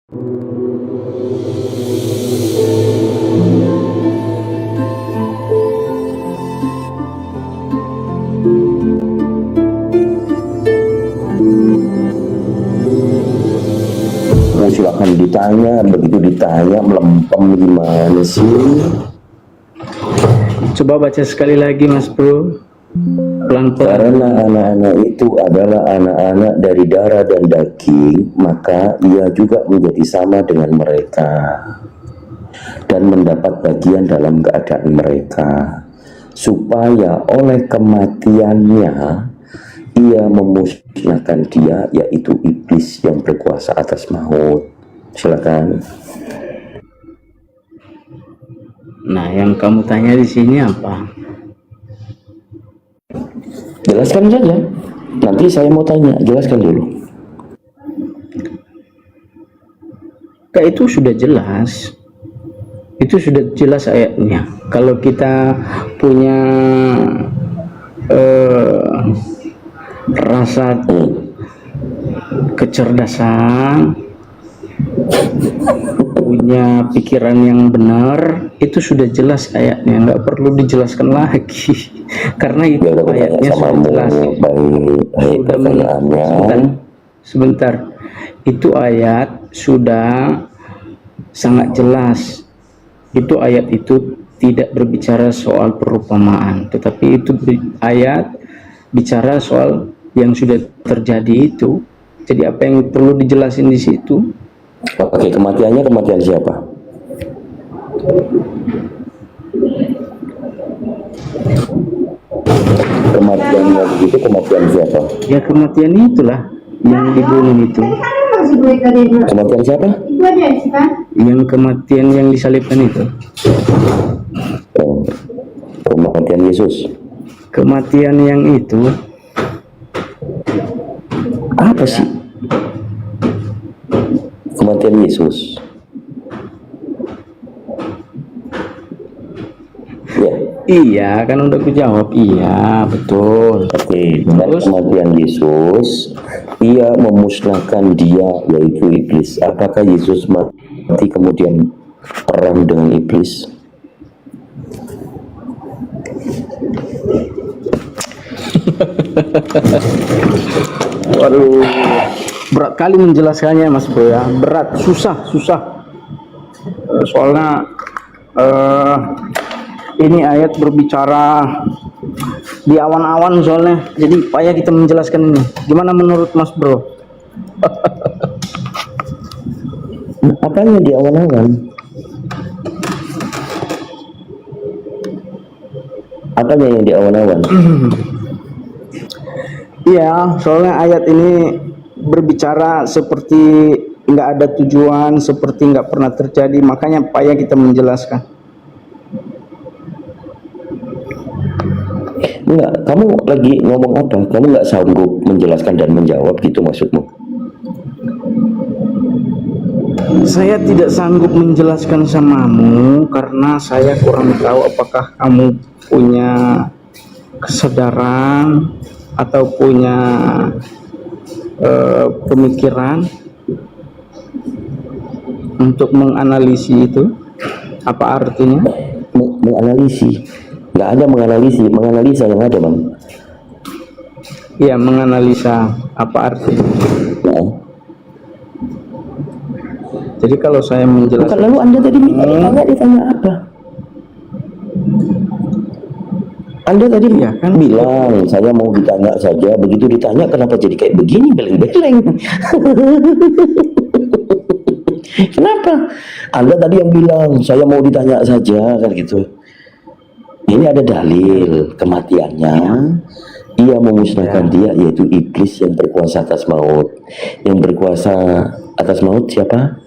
Silakan ditanya, begitu ditanya melempem gimana sih? Coba baca sekali lagi Mas Bro, pelan-pelan. Karena anak-anak itu adalah anak-anak dari darah dan daging, maka ia juga menjadi sama dengan mereka dan mendapat bagian dalam keadaan mereka, supaya oleh kematiannya ia memusnahkan dia, yaitu iblis yang berkuasa atas maut. Silakan. Nah, yang kamu tanya di sini apa? Jelaskan saja. Nanti saya mau tanya, jelaskan dulu. Itu sudah jelas. Itu sudah jelas ayatnya. Kalau kita punya rasa kecerdasan, punya pikiran yang benar, itu sudah jelas ayatnya, nggak perlu dijelaskan lagi. Karena itu ayatnya sudah jelas. Sebentar, itu ayat sudah sangat jelas. Itu ayat itu tidak berbicara soal perumpamaan, tetapi itu ayat bicara soal yang sudah terjadi itu. Jadi apa yang perlu dijelasin di situ? Oke, kematiannya kematian siapa? Kematiannya begitu, kematian siapa? Ya kematian itulah yang dibunuh itu. Kematian siapa? Yang kematian yang disalibkan itu. Oh, kematian Yesus. Kematian yang itu apa sih? Kematian Yesus. Ya. Iya, kan udah aku jawab. Iya, betul. Oke, dengan kematian Yesus, ia memusnahkan dia, yaitu iblis. Apakah Yesus mati kemudian perang dengan iblis? Waduh, berat kali menjelaskannya Mas Bro ya. Berat, susah. Soalnya ini ayat berbicara di awan-awan soalnya. Jadi payah kita menjelaskan ini. Gimana menurut Mas Bro? Apanya di awan-awan? Apanya yang di awan-awan? Iya, soalnya ayat ini berbicara seperti nggak ada tujuan, seperti nggak pernah terjadi, makanya payah kita menjelaskan. Enggak, kamu lagi ngomong apa? Kamu nggak sanggup menjelaskan dan menjawab gitu maksudmu? Saya tidak sanggup menjelaskan samamu karena saya kurang tahu apakah kamu punya kesadaran atau punya pemikiran untuk menganalisis itu. Apa artinya? Menganalisis? Nggak ada menganalisis, menganalisa yang ada, Bang. Iya, menganalisa. Apa artinya? Ya. Jadi kalau saya menjelaskan, bukan, lalu Anda tadi ditanya apa? Anda tadi ya kan bilang saya mau ditanya saja, begitu ditanya kenapa jadi kayak begini, beleng-beleng. Kenapa? Anda tadi yang bilang saya mau ditanya saja kan gitu. Ini ada dalil kematiannya. Ia memusnahkan dia, yaitu iblis yang berkuasa atas maut. Yang berkuasa atas maut siapa?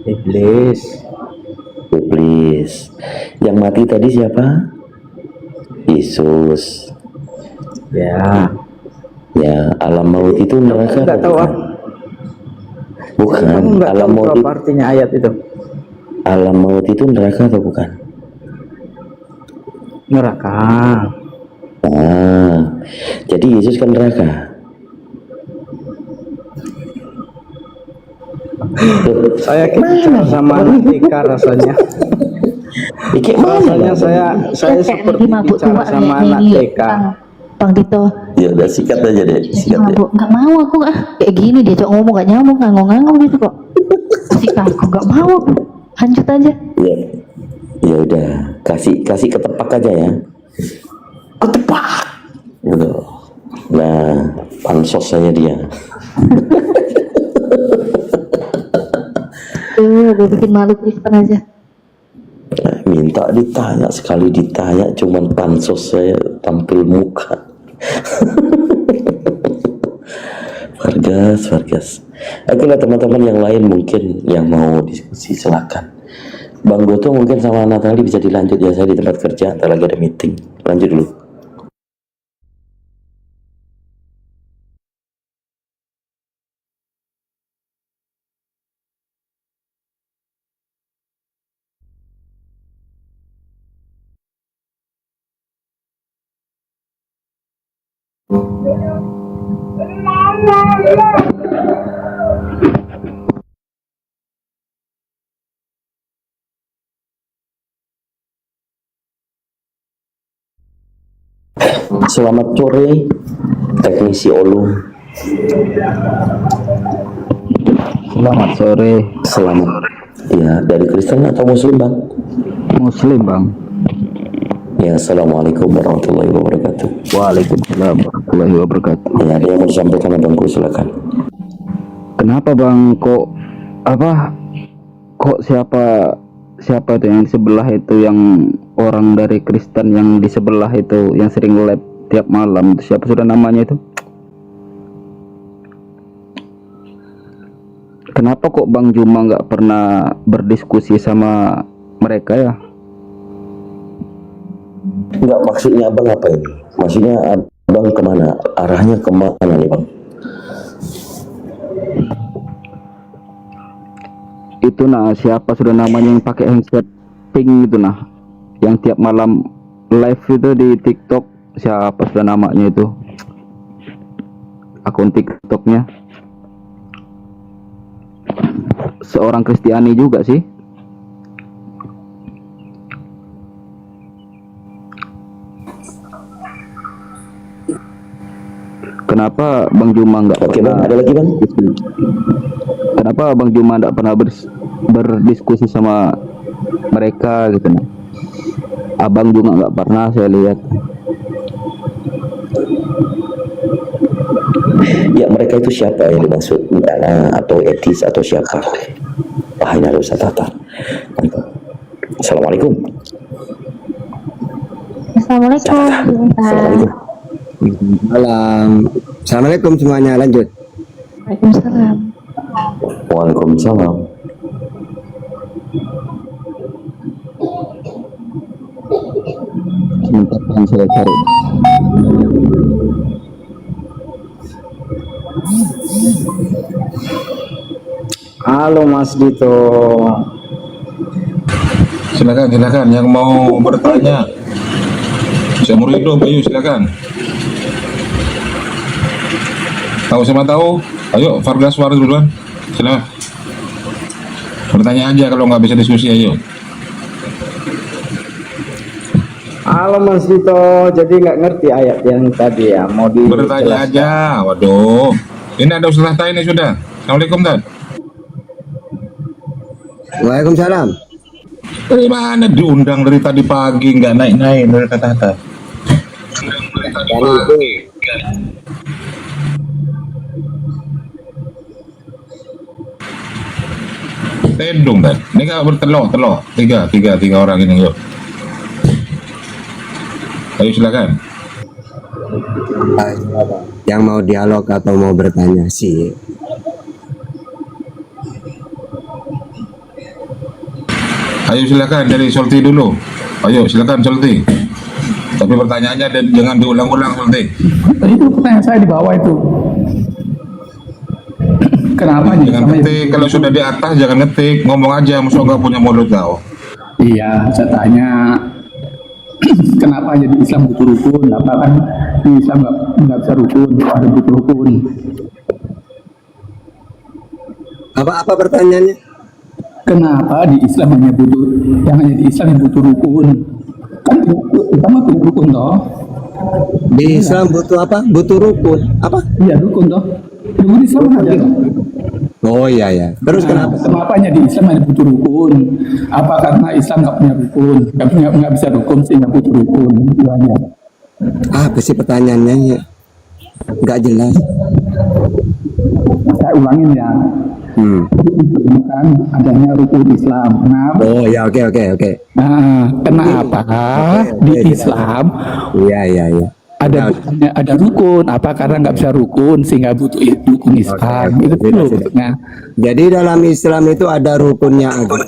Iblis. Yang mati tadi siapa? Yesus. Ya. Alam maut itu neraka. Enggak tahu apa. Bukan. Alam maut itu artinya ayat itu. Alam maut itu neraka atau bukan? Neraka. Jadi Yesus kan neraka. Saya bicara sama anak TK rasanya. Iki mana? Rasanya saya Kayak seperti lagi mabuk bicara tua sama kayak anak ini, TK. Bang Dito. Ya udah sikat aja deh, Lagi sikat deh. mabuk, nggak mau aku kayak gini dia cok ngomong gak nyambung, ngangong-ngangong gitu kok. Sikat aku nggak mau aku. Lanjut aja. Ya, ya udah, kasih ketepak aja ya. Ketepak. Gitu. Nah, pansos saya dia. Udah bikin malu Kristen aja. Minta ditanya, sekali ditanya cuman pansos saya tampil muka. Vargas. Oke lah teman-teman yang lain mungkin yang mau diskusi silakan. Bang Goto mungkin sama Natali bisa dilanjut ya, saya di tempat kerja, ntar lagi ada meeting. Lanjut dulu. Selamat sore, teknisi Olu. Selamat sore. Selamat. Ya, dari Kristen atau Muslim, Bang? Muslim, Bang. Ya, Assalamualaikum warahmatullahi wabarakatuh. Waalaikumsalam warahmatullahi wabarakatuh. Ya, ada yang mau disampaikan Abangku, silakan. Kenapa Bang kok siapa itu yang di sebelah itu, yang orang dari Kristen yang di sebelah itu yang sering live tiap malam itu, siapa sudah namanya itu? Kenapa kok Bang Juma nggak pernah berdiskusi sama mereka ya? Enggak, maksudnya Abang apa ini? Maksudnya Abang kemana? Arahnya kemana nih, Bang? Itu nah, siapa sudah namanya yang pakai handset pink itu nah, yang tiap malam live itu di TikTok, siapa sudah namanya itu, akun TikToknya seorang Kristiani juga sih. Kenapa Bang Juma nggak Oke, pernah? Bang, ada lagi, Bang? Kenapa Bang Juma nggak pernah berdiskusi sama mereka gitu nah? Abang juga nggak pernah, saya lihat. Ya, mereka itu siapa yang dimaksud? Nah, atau etis atau siapa? Wah, ini harus saya tata. Assalamualaikum. Assalamualaikum. Assalamualaikum. Assalamualaikum semuanya, lanjut. Waalaikumsalam. Waalaikumsalam. Sebentar yang saya cari. Halo Mas Dito. Silakan yang mau bertanya. Saya Murido Bayu, silakan. Tahu sama tahu? Ayo, Vargas suara duluan. Silakan. Bertanya aja, kalau nggak bisa diskusi ayo. Halo Mas Dito, jadi nggak ngerti ayat yang tadi ya, mau Bertanya dijelaskan. aja. Waduh. Ini ada Ustaz Tata ini sudah. Assalamualaikum, Tan. Waalaikumsalam. Dari mana diundang dari tadi pagi nggak naik-naik dari Tata? Tendung kan? Ini nggak bertelur. Tiga orang ini yuk. Ayo silakan. Yang mau dialog atau mau bertanya sih? Ayo silakan dari Solti dulu. Ayo silakan Solti. Tapi pertanyaannya dan jangan diulang-ulang Solti. Itu pertanyaan saya di bawah itu. Kenapa nih? Jangan ngetik. Kalau sudah di atas jangan ngetik. Ngomong aja. Musuh nggak punya mulut kau. Iya, saya tanya kenapa jadi Islam butuh rukun? Apa kan di Islam nggak bisa rukun, ada butuh rukun. Apa pertanyaannya? Kenapa di Islam hanya butuh, yang hanya di Islam yang butuh rukun? Kan utama butuh rukun toh? Di Islam butuh apa? Butuh rukun. Apa? Iya rukun toh. Rukun Islam ada. Oh iya ya. Terus kenapa? Kenapa hanya di Islam hanya butuh rukun? Apa karena Islam nggak punya rukun? Nggak bisa rukun sehingga butuh rukun? Itu aja. Apa sih pertanyaannya ya? Nggak jelas. Saya ulangin ya. Bukan adanya rukun Islam. Kenapa? Oh ya, oke. Nah, kenapa di Oke, Islam Iya. ada rukun? Apa karena nggak bisa rukun sehingga butuh rukun Islam? Oke, Itu sudah, dulu. sudah. Nah, Jadi dalam Islam itu ada rukunnya agama.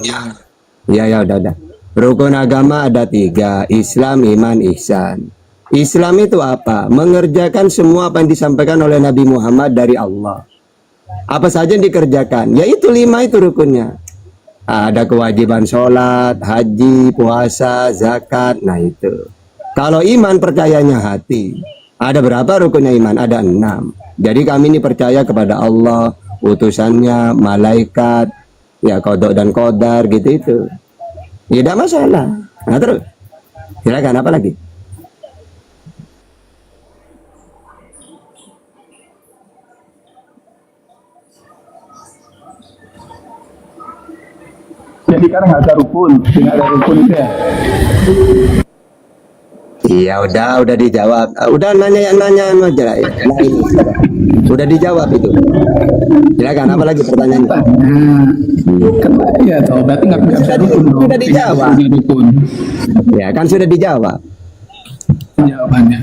Ya, udah. Rukun agama ada 3, Islam, iman, ihsan. Islam itu apa? Mengerjakan semua apa yang disampaikan oleh Nabi Muhammad dari Allah. Apa saja yang dikerjakan? Yaitu 5 itu rukunnya. Ada kewajiban sholat, haji, puasa, zakat. Nah itu. Kalau iman percayanya hati. Ada berapa rukunnya iman? Ada 6. Jadi kami ini percaya kepada Allah, utusannya, malaikat, ya kodok dan kodar gitu itu. Tidak masalah. Nah terus, silakan apa lagi? jadi karena nggak ada rukun, nggak ada rukun itu ya. Iya udah dijawab. Udah nanya aja lah. Nah, ini udah dijawab itu. Silakan apa lagi pertanyaannya? Kan ya toh, berarti nggak bisa rukun dong. Sudah dijawab. Nggak rukun. Ya kan sudah dijawab. Jawabannya.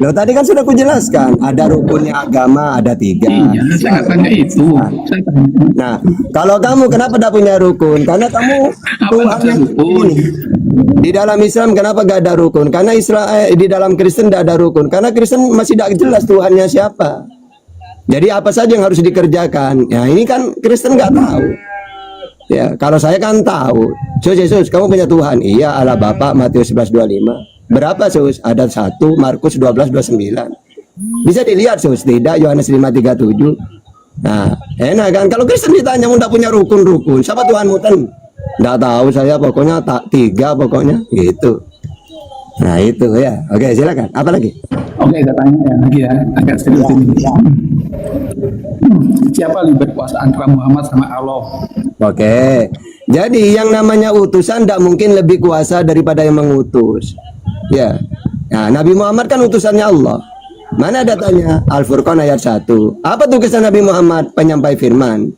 Loh tadi kan sudah kujelaskan, ada rukunnya agama ada 3. Iya, saya nggak tanya itu. Saya tanya. Nah, kalau kamu kenapa tidak punya rukun? Karena kamu Tuhan maksud yang rukun? ini. Di dalam Islam kenapa gak ada rukun? Karena di dalam Kristen tidak ada rukun. Karena Kristen masih tidak jelas Tuhannya siapa. Jadi apa saja yang harus dikerjakan? Ya ini kan Kristen nggak tahu. Ya, kalau saya kan tahu. Yesus, kamu punya Tuhan? Iya, Allah Bapa, Matius 11:25. Berapa Sus? Ada 1 Markus 12:29. Bisa dilihat Sus, tidak Yohanes 5:37. Nah, enak kan? Kalau Kristen ditanya mau punya rukun-rukun, siapa Tuhanmu ten? Nggak tahu saya, pokoknya tak 3 pokoknya gitu. Nah itu ya. Oke silakan. Apa lagi? Oke, saya tanya ya lagi ya, agak serius ini. Siapa lebih berkuasa antara Muhammad sama Allah? Oke. Jadi yang namanya utusan tidak mungkin lebih kuasa daripada yang mengutus. Ya. Nah, Nabi Muhammad kan utusannya Allah. Mana datanya? Al-Furqan ayat 1. Apa tugasnya Nabi Muhammad? Penyampai firman.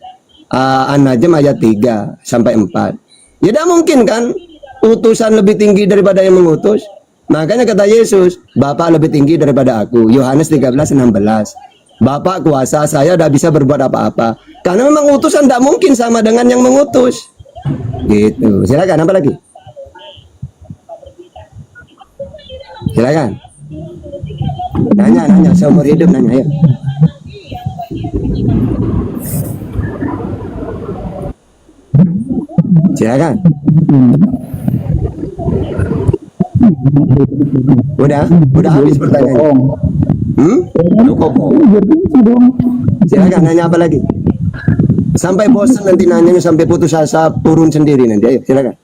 An-Najm ayat 3 sampai 4. Ya tidak mungkin kan utusan lebih tinggi daripada yang mengutus. Makanya kata Yesus, Bapak lebih tinggi daripada aku. Yohanes 13:16. Bapak kuasa, saya tidak bisa berbuat apa-apa. Karena memang utusan tidak mungkin sama dengan yang mengutus. Gitu. Silakan apa lagi? Silakan. Nanya seumur hidup nanya ya. Silakan. Udah habis pertanyaan. Cukup. Silakan nanya apa lagi? Sampai bosan nanti nanyanya sampai putus asa turun sendiri nanti. Ayo silakan.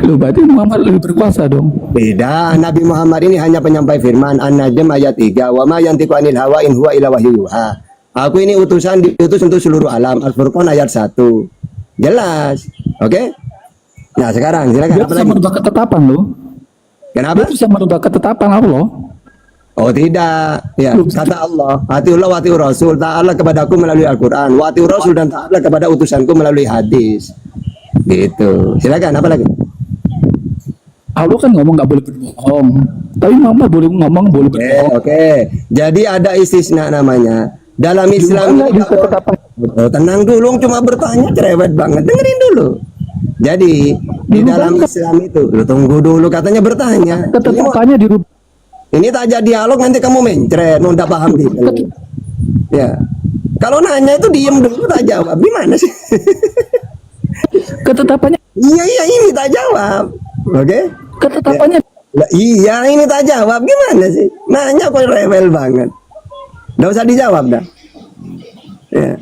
Lu berarti Muhammad lebih berkuasa dong. Beda, Nabi Muhammad ini hanya penyampai firman. An-Najm ayat 3. Wa ma yantiqu anil hawa in huwa illa wahyu yuha. Aku ini utusan diutus untuk seluruh alam. Al-Furqan ayat 1. Jelas. Oke? Nah, sekarang silakan Dia apa bisa lagi? merubah ketetapan loh. Kenapa? Dia bisa merubah ketetapan Allah. Oh tidak, ya kata Allah, atiullah wa atiur Rasul, taatlah kepadaku melalui Al-Quran, wa atiur Rasul dan taatlah kepada utusanku melalui hadis. Gitu. Silakan apa lagi? Allah kan ngomong nggak boleh berbohong, tapi Muhammad boleh ngomong boleh berbohong. Oke. Jadi ada istisna namanya. Dalam Islam ini tenang dulu, cuma bertanya cerewet banget. Dengerin dulu. Jadi di dalam Islam itu, lu tunggu dulu katanya bertanya. Ketetapannya dirubah. Ini tak jadi dialog nanti kamu mencret, mau ndak paham gitu. Ya. Kalau nanya itu diem dulu tak jawab. Gimana sih? Ketetapannya. Iya ini tak jawab. Oke? Ketetapannya. Iya ini tak jawab. Gimana sih? Nanya kok rewel banget. Nggak usah dijawab dah. Ya.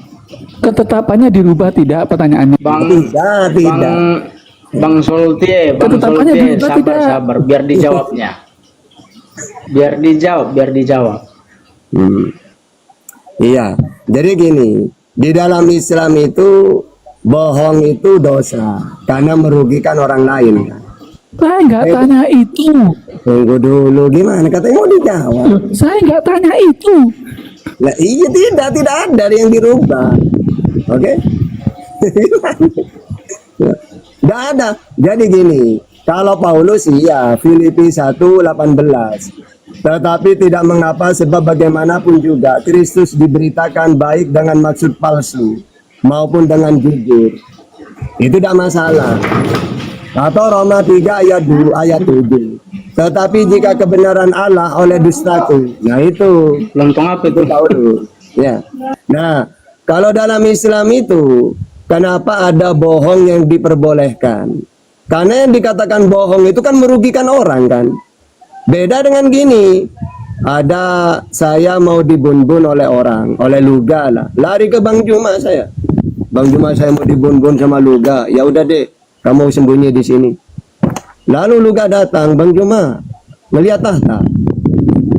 Ketetapannya dirubah tidak pertanyaannya? Tidak. Bang Solti, Ketetapannya dirubah sabar, tidak? sabar, biar dijawabnya. Biar dijawab. Iya, jadi gini, di dalam Islam itu bohong itu dosa karena merugikan orang lain. Saya nggak tanya itu. Tunggu dulu, gimana? Katanya mau dijawab. Saya nggak tanya itu. Nah, iya tidak ada yang dirubah. Oke? Tidak ada. Jadi gini, kalau Paulus iya Filipi 1:18. Tetapi tidak mengapa sebab bagaimanapun juga Kristus diberitakan baik dengan maksud palsu maupun dengan jujur. Itu tidak masalah. Atau Roma 3 ayat 7. Tetapi jika kebenaran Allah oleh dustaku, nah itu Lontong apa itu? Paulus. Ya. Nah, kalau dalam Islam itu kenapa ada bohong yang diperbolehkan? Karena yang dikatakan bohong itu kan merugikan orang kan. Beda dengan gini, ada saya mau dibun-bun oleh orang, oleh Luga lah. Lari ke Bang Juma saya. Bang Juma saya mau dibun-bun sama Luga. Ya udah deh, kamu sembunyi di sini. Lalu Luga datang, Bang Juma, melihat tahta.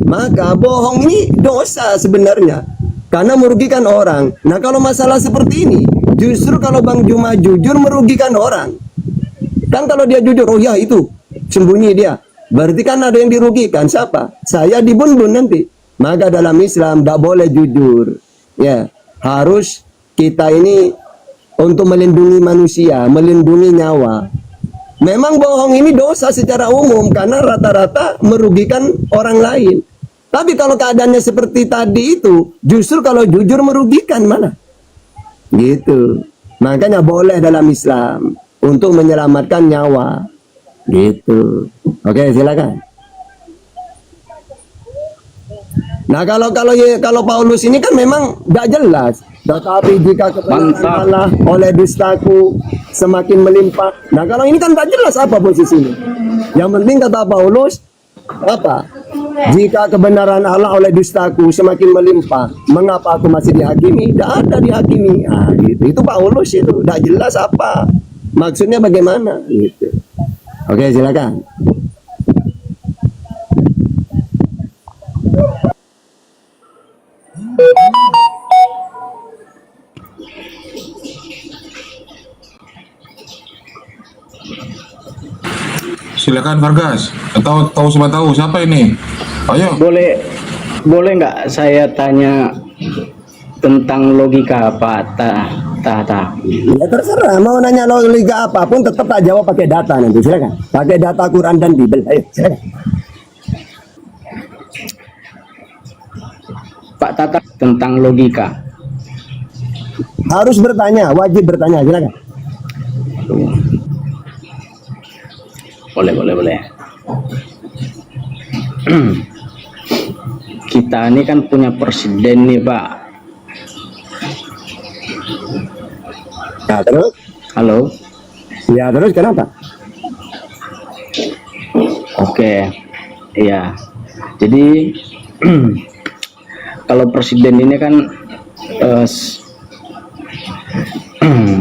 Maka bohong ini dosa sebenarnya. Karena merugikan orang. Nah kalau masalah seperti ini, justru kalau Bang Juma jujur merugikan orang. Kan kalau dia jujur, oh ya itu, sembunyi dia. Berarti kan ada yang dirugikan. Siapa? Saya dibun-bun nanti. Maka dalam Islam tidak boleh jujur. Ya, harus kita ini untuk melindungi manusia, melindungi nyawa. Memang bohong ini dosa secara umum karena rata-rata merugikan orang lain. Tapi kalau keadaannya seperti tadi itu, justru kalau jujur merugikan mana? Gitu. Makanya boleh dalam Islam untuk menyelamatkan nyawa. Gitu. Oke, silakan. Nah, kalau Paulus ini kan memang tidak jelas. Tetapi jika kebenaran Allah oleh dustaku semakin melimpah. Nah, kalau ini kan tidak jelas apa posisinya. Yang penting kata Paulus apa? Jika kebenaran Allah oleh dustaku semakin melimpah, mengapa aku masih dihakimi? Tidak ada dihakimi. Nah, gitu. Itu Paulus itu, tidak jelas apa. Maksudnya bagaimana? Gitu. Oke, silakan. Silakan Vargas. Tahu semua tahu siapa ini? Ayo. Boleh nggak saya tanya tentang logika Pak Tata? Ya terserah, mau nanya logika apapun tetap tak jawab pakai data nanti, silakan. Pakai data Quran dan Bible, ayo silakan. Pak Tata tentang logika. Harus bertanya, wajib bertanya, silakan. Boleh. Kita ini kan punya presiden nih Pak. Nah, terus? Halo? Ya, terus kenapa? Oke. Iya. Jadi kalau presiden ini kan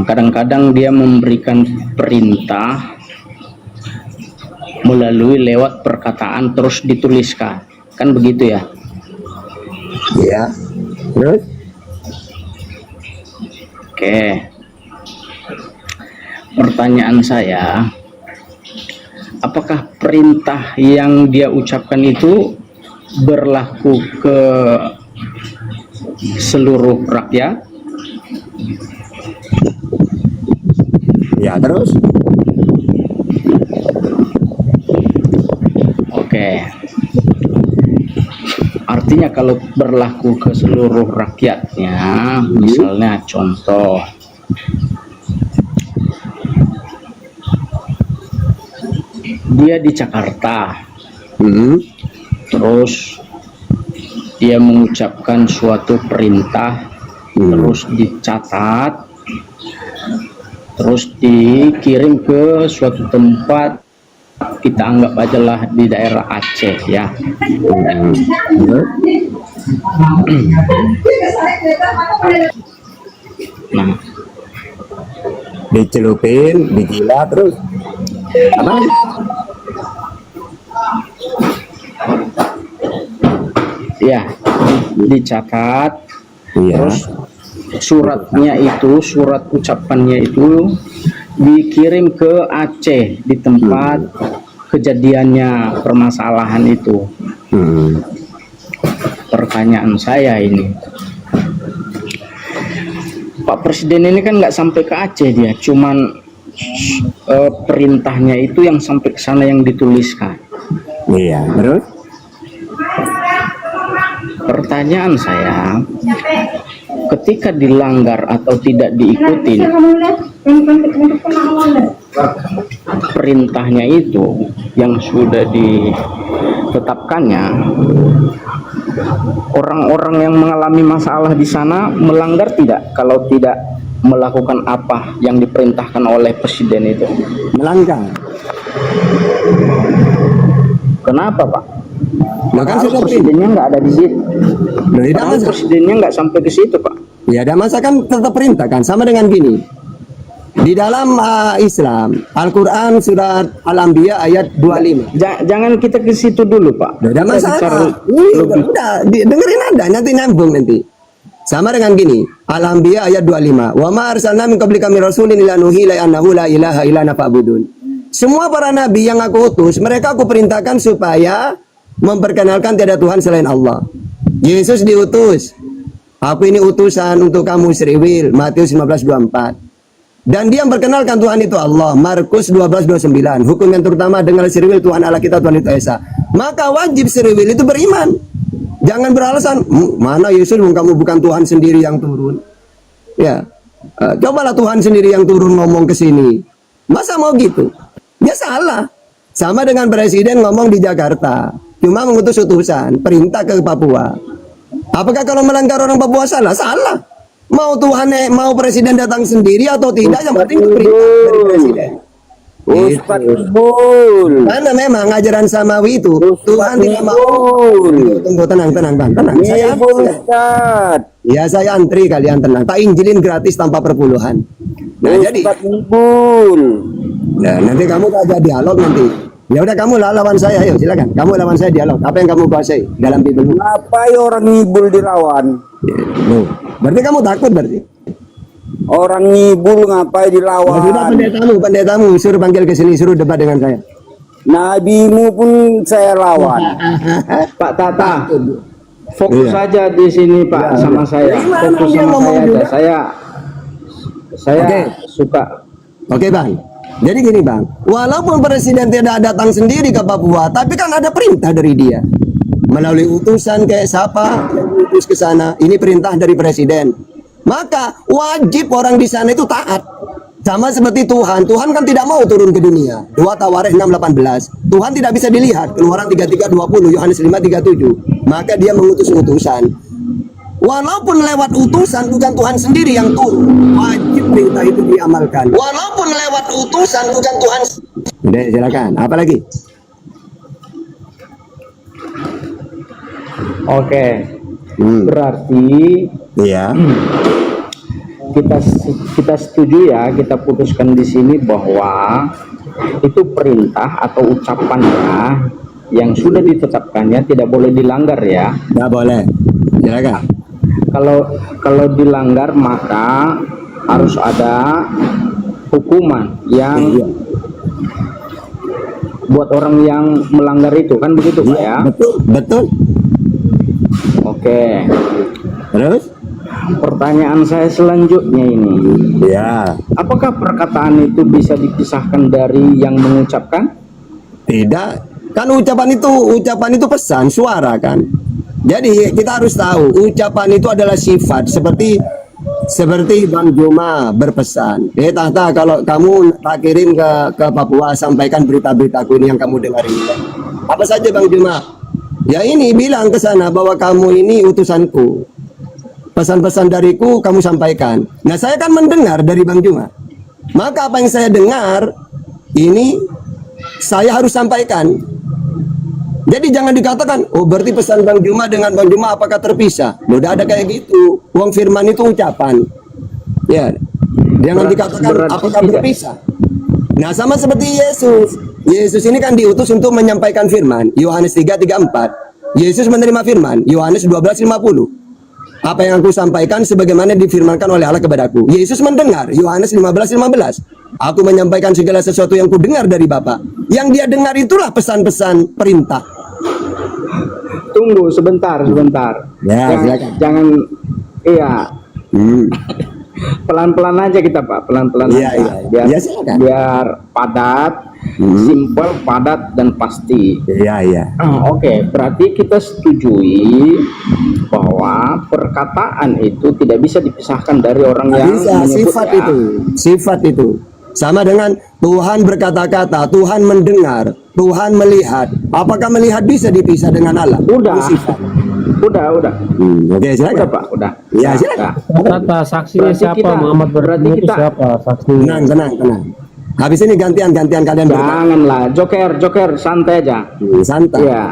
kadang-kadang dia memberikan perintah melalui lewat perkataan terus dituliskan. Kan begitu ya? Iya. Terus? Oke. Pertanyaan saya, apakah perintah yang dia ucapkan itu berlaku ke seluruh rakyat? Ya, terus? Oke. Artinya kalau berlaku ke seluruh rakyatnya, misalnya contoh, dia di Jakarta, terus dia mengucapkan suatu perintah, terus dicatat, terus dikirim ke suatu tempat, kita anggap aja lah di daerah Aceh ya. Nah, Dicelupin, dijilat terus. Apa? ya dicatat, Iya. terus suratnya itu, surat ucapannya itu dikirim ke Aceh di tempat kejadiannya permasalahan itu. Hmm. Pertanyaan saya ini, Pak Presiden ini kan nggak sampai ke Aceh, dia cuman perintahnya itu yang sampai ke sana yang dituliskan. Iya, terus? Pertanyaan saya, ketika dilanggar atau tidak diikutin perintahnya itu yang sudah ditetapkannya, orang-orang yang mengalami masalah di sana melanggar tidak kalau tidak melakukan apa yang diperintahkan oleh presiden itu? Melanggar. Kenapa, Pak? Maka sudah Presidennya nggak ada di situ. tidak Padahal masa. presidennya nggak sampai ke situ, Pak. Ya, ada masa kan tetap perintah kan, sama dengan gini. Di dalam Islam, Al-Quran surat Al-Anbiya ayat 25. Jangan kita ke situ dulu, Pak. Udah Kita bicara masalah. lebih. Udah, dengerin Anda, nanti nyambung nanti. Sama dengan gini, Al-Anbiya ayat 25. Wa ma arsalna min qablika min rasulin illa nuhi ilaihi annahu la ilaha illa ana fa'budun. Semua para nabi yang aku utus, mereka aku perintahkan supaya memperkenalkan tiada Tuhan selain Allah. Yesus diutus. Aku ini utusan untuk kamu Sriwil, Matius 15:24. Dan dia memperkenalkan Tuhan itu Allah, Markus 12:29. Hukum yang terutama dengar Sriwil Tuhan Allah kita Tuhan itu Esa. Maka wajib Sriwil itu beriman. Jangan beralasan, mana Yesus kamu bukan Tuhan sendiri yang turun. Ya, cobalah Tuhan sendiri yang turun ngomong ke sini. Masa mau gitu? Ya salah. Sama dengan presiden ngomong di Jakarta, cuma mengutus utusan, perintah ke Papua. Apakah kalau melanggar orang Papua salah? Salah. Mau Tuhan, mau presiden datang sendiri atau tidak, yang penting itu perintah dari presiden. Ustaz Ibul. Karena memang ajaran samawi itu Tuhan tidak mau. Tunggu, tenang Bang, tenang. Saya Ustaz. ya saya antri, kalian tenang. Tak injilin gratis tanpa perpuluhan. Nah jadi, Ustaz Ibul. nah, nanti kamu ajak dialog nanti. Ya udah kamu lawan saya, ayo silakan. Kamu lawan saya dialog. Apa yang kamu kuasai dalam Bible? Kenapa orang ngibul dilawan? Loh, berarti kamu takut berarti? Orang ngibul ngapain Ya sudah dilawan? pendetamu suruh panggil ke sini, suruh debat dengan saya. Nabimu pun saya lawan. Pak Tata, Iya. fokus saja di sini, Pak, sama saya. Gimana Fokus dia sama ngomong saya aja. juga? Saya Oke. suka. Oke Bang, jadi gini Bang, walaupun presiden tidak datang sendiri ke Papua, tapi kan ada perintah dari dia melalui utusan kayak siapa yang diutus ke sana. Ini perintah dari presiden, maka wajib orang di sana itu taat. Sama seperti Tuhan, Tuhan kan tidak mau turun ke dunia. 2 Tawarikh 6:18. Tuhan tidak bisa dilihat. Keluaran 33:20, Yohanes 5:37. Maka dia mengutus utusan. Walaupun lewat utusan, bukan Tuhan sendiri yang turun, wajib perintah itu diamalkan. Walaupun lewat utusan, bukan Tuhan. Udah, silakan. Apa lagi? Oke. Berarti Iya. kita setuju ya, kita putuskan di sini bahwa itu perintah atau ucapannya yang sudah ditetapkannya tidak boleh dilanggar ya. Nggak boleh. Silakan. Kalau dilanggar maka harus ada hukuman yang Iya. buat orang yang melanggar itu, kan begitu Pak ya? Betul, betul. Oke. Terus? Pertanyaan saya selanjutnya ini, Ya. apakah perkataan itu bisa dipisahkan dari yang mengucapkan? Tidak. Kan ucapan itu pesan, suara kan. Jadi kita harus tahu ucapan itu adalah sifat seperti Bang Juma berpesan. Tata, kalau kamu tak kirim ke Papua, sampaikan berita-beritaku ini yang kamu dengar ini. Apa saja Bang Juma? Ya ini bilang ke sana bahwa kamu ini utusanku. Pesan-pesan dariku kamu sampaikan. Nah saya kan mendengar dari Bang Juma. Maka apa yang saya dengar ini saya harus sampaikan. Jadi jangan dikatakan, oh berarti pesan Bang Juma dengan Bang Juma apakah terpisah? Udah ada kayak gitu. Uang firman itu ucapan. Ya, jangan dikatakan apakah berpisah. Nah, sama seperti Yesus. Yesus ini kan diutus untuk menyampaikan firman. Yohanes 3:34. Yesus menerima firman. Yohanes 12:50. Apa yang aku sampaikan sebagaimana difirmankan oleh Allah kepadaku. Yesus mendengar. Yohanes 15:15. Aku menyampaikan segala sesuatu yang ku dengar dari Bapa. Yang dia dengar itulah pesan-pesan perintah. Tunggu sebentar. Ya, silakan. Jangan, iya. Pelan-pelan aja kita Pak, pelan-pelan Iya, aja. iya. Ya, silakan. Biar padat, simpel, padat dan pasti. Iya. Oke, berarti kita setujui bahwa perkataan itu tidak bisa dipisahkan dari orang yang Bisa, sifat menyebutnya. itu. Sifat itu. Sama dengan Tuhan berkata-kata, Tuhan mendengar, Tuhan melihat. Apakah melihat bisa dipisah dengan Allah? Udah, Itu sifat. udah. Oke, silakan. Udah Pak, udah. Ya, silakan. Kata saksinya Berarti siapa? kita- Muhammad berarti berarti itu kita- siapa saksinya? Tenang. Habis ini gantian kalian berdua. Janganlah, Joker, santai aja. Santai. Iya,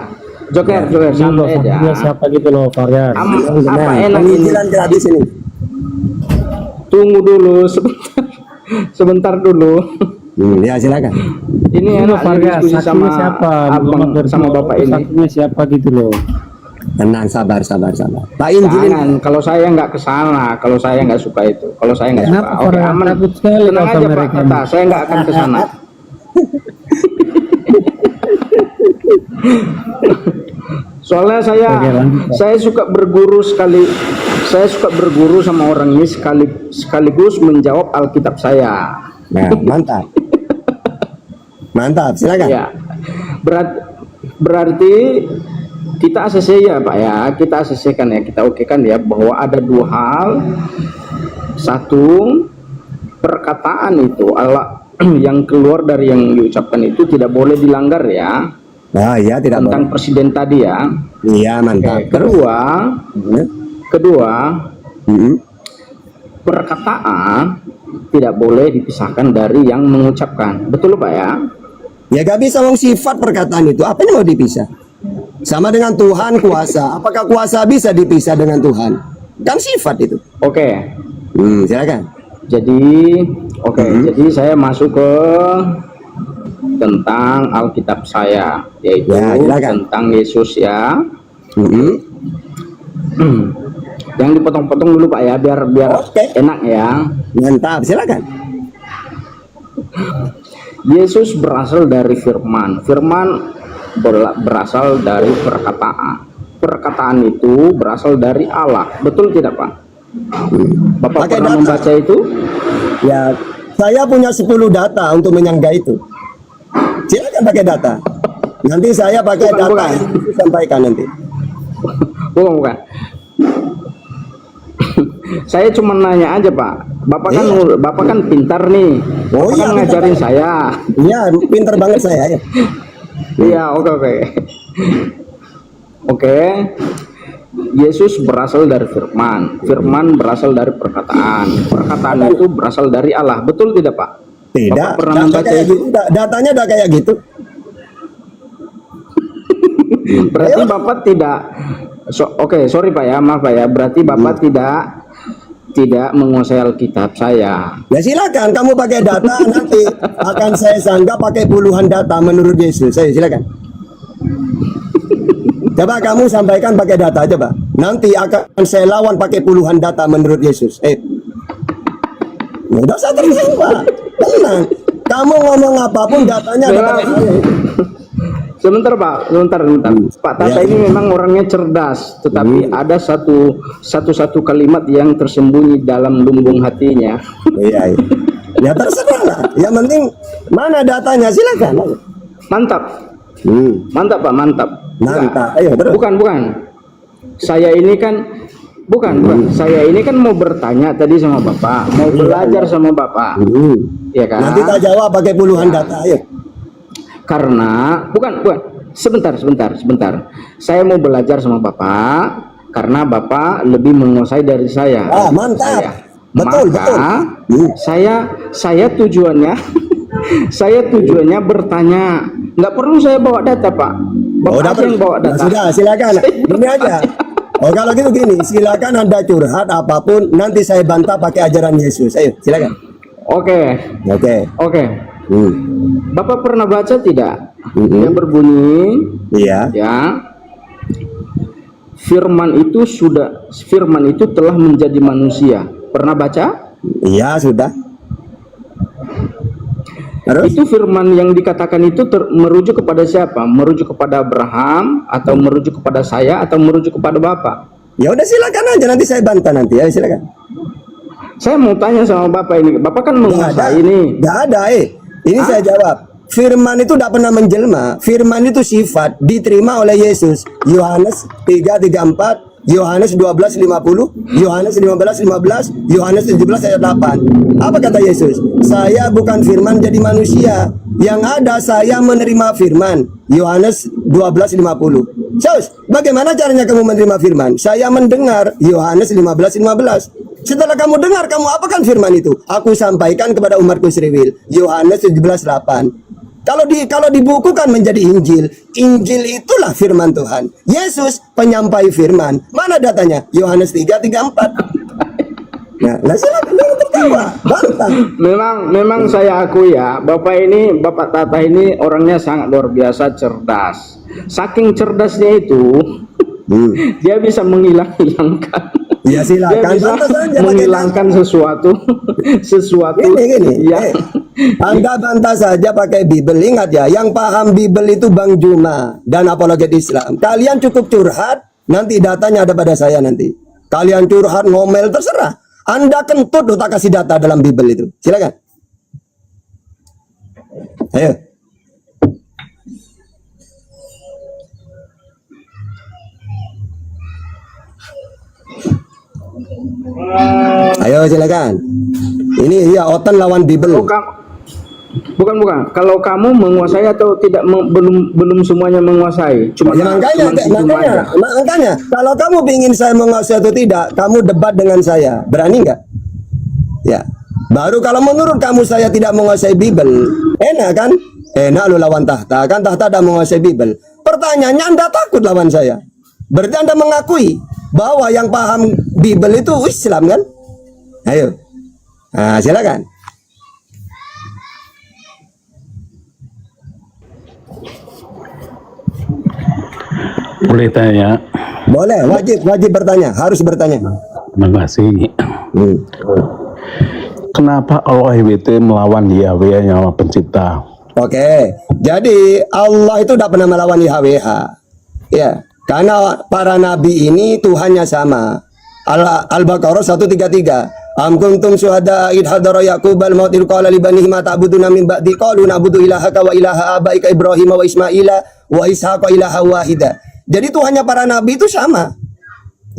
Joker, Ini loh, santai aja. saksinya siapa gitu loh, Varian. Apa enak ini? Pengicilan gratis ini. Tunggu dulu, sebentar dulu. Ya, silakan. Ini Ini loh, enak nih Varian. diskusi Saksinya sama siapa? abang Muhammad berarti sama bapak ini. Saksinya siapa gitu loh. Tenang, sabar. Pak Injilin. Jangan, kalau saya nggak ke sana, kalau saya nggak suka itu, kalau saya nggak suka. Kenapa, Oke, Pak? aman. Takut sekali Tenang kau aja sama Pak mereka Kata, ini. saya nggak akan ke sana. Soalnya Oke, lanjut, Pak. saya suka berguru sama orang ini sekaligus menjawab Alkitab saya. Nah, mantap, silakan. Ya, berarti kita ACC ya Pak ya, kita ACC-kan ya, kita okekan ya bahwa ada dua hal. Satu, perkataan itu yang keluar dari yang diucapkan itu tidak boleh dilanggar ya, Oh iya, tidak tentang boleh. presiden tadi ya. Iya, mantap. Oke, kedua, perkataan tidak boleh dipisahkan dari yang mengucapkan. Betul Pak ya? Ya gak bisa wong sifat perkataan itu. Apa yang mau dipisah? Sama dengan Tuhan kuasa. Apakah kuasa bisa dipisah dengan Tuhan? Kan sifat itu. Oke. Silakan. Jadi jadi saya masuk ke tentang Alkitab saya, yaitu Ya, silakan. tentang Yesus ya. Mhm. Yang dipotong-potong dulu Pak ya, biar Oke. enak ya. Mantap, silakan. Yesus berasal dari firman. Firman berasal dari perkataan. Perkataan itu berasal dari Allah. Betul tidak Pak? Bapak Pakai pernah data. membaca itu? Ya, saya punya 10 data untuk menyanggah itu. Silakan pakai data. Nanti saya pakai Bukan, data bukan. yang disampaikan nanti. Bukan. Saya cuma nanya aja Pak. Bapak kan pintar nih. Oh, Bapak iya, kan ngajarin saya. Iya, pinter banget saya. Ya. Iya, oke. Oke. Yesus berasal dari firman. Firman berasal dari perkataan. Perkataan itu berasal dari Allah. Betul tidak Pak? Tidak. Bapak pernah Data membaca kayak itu? gitu. Datanya udah kayak gitu. Berarti Bapak tidak. Oke, sorry Pak ya, maaf Pak ya. Berarti Bapak tidak menguasai Alkitab saya. Ya silakan, kamu pakai data nanti akan saya sanggah pakai puluhan data menurut Yesus. Ayo silakan. Coba kamu sampaikan pakai data aja, Pak. Nanti akan saya lawan pakai puluhan data menurut Yesus. Udah usah tenang, Pak. Tenang. Kamu ngomong apapun datanya ada pada saya. Sebentar Pak, sebentar. Pak Tata Ya. ini memang orangnya cerdas, tetapi ada satu kalimat yang tersembunyi dalam lumbung hatinya. Iya. Ya terserah lah. Yang penting mana datanya silakan. Mantap, mantap Pak, mantap. Mantap. Ayo terus. Bukan. Saya ini kan Saya ini kan mau bertanya tadi sama Bapak, mau belajar sama Bapak, ya kan? Nanti tak jawab pakai puluhan data. Ayo. Karena bukan. Sebentar. Saya mau belajar sama Bapak karena Bapak lebih menguasai dari saya. Ah, mantap. Betul. Saya tujuannya saya tujuannya bertanya. Nggak perlu saya bawa data, Pak. Bapak aja dapat. yang bawa Nah, data. sudah, silakan. Ini aja. Oh, kalau gitu gini, silakan Anda curhat apapun, nanti saya bantah pakai ajaran Yesus. Ayo, silakan. Oke, Oke. oke. Hmm. Bapak pernah baca tidak Mhm. yang berbunyi Iya. ya, firman itu telah menjadi manusia. Pernah baca? Iya, sudah. Terus? Itu firman yang dikatakan itu merujuk kepada siapa? Merujuk kepada Abraham atau merujuk kepada saya atau merujuk kepada Bapak? Ya udah silakan aja, nanti saya bantah nanti. Ayo silakan. Saya mau tanya sama Bapak ini. Bapak kan Nggak ada. menguasai ini. Nggak ada, Ini saya jawab. Firman itu tidak pernah menjelma. Firman itu sifat diterima oleh Yesus. Yohanes 3:34, Yohanes 12:50, Yohanes 15:15, Yohanes 17 ayat 8. Apa kata Yesus? Saya bukan firman jadi manusia. Yang ada saya menerima firman. Yohanes 12:50. Sus, bagaimana caranya kamu menerima firman? Saya mendengar. Yohanes 15:15. Setelah kamu dengar, kamu apakan firman itu? Aku sampaikan kepada umatku seriwil. Yohanes 17:8. Kalau dibukukan menjadi Injil, Injil itulah firman Tuhan. Yesus penyampai firman. Mana datanya? Yohanes 3:34. Nah, silakan jangan tertawa. Bantah. Memang saya akui ya, Bapak Tata ini orangnya sangat luar biasa cerdas. Saking cerdasnya itu, dia bisa menghilangkan. Ya Dia silakan. bisa Bantah saja, menghilangkan sesuatu Gini. ya. Anda bantah saja pakai Bible. Ingat ya, yang paham Bible itu Bang Juma dan apologet Islam. Kalian cukup curhat, nanti datanya ada pada saya nanti. Kalian curhat, ngomel, terserah. Anda kentut tak kasih data dalam Bible itu. Silakan. Ayo. Ayo silakan. Ini ya Otan lawan Bible. Bukan. Kalau kamu menguasai atau tidak, belum semuanya menguasai. Cuma Ya, makanya, kalau kamu ingin saya menguasai atau tidak, kamu debat dengan saya. Berani nggak? Ya. Baru kalau menurut kamu saya tidak menguasai Bible, enak kan? Enak lu lawan tahta, kan tahta ada menguasai Bible. Pertanyaannya, Anda takut lawan saya? Berarti Anda mengakui bahwa yang paham Bible itu Islam kan? Ayo. Nah, silakan. Boleh tanya? Boleh, wajib bertanya, harus bertanya. Terima kasih. Kenapa Allah SWT melawan Yahweh yang pencipta? Oke, jadi Allah itu tidak pernah melawan YHWH. Ya, karena para nabi ini Tuhannya sama. Al-Baqarah 133. Am kuntum syuhada id hadara Yaqub al-maut id qala li banihi ma ta'buduna min ba'di qalu na'budu ilahaka wa ilaha abaika Ibrahim wa Ismaila wa Ishaqa ilaha wahida. Jadi Tuhannya para nabi itu sama.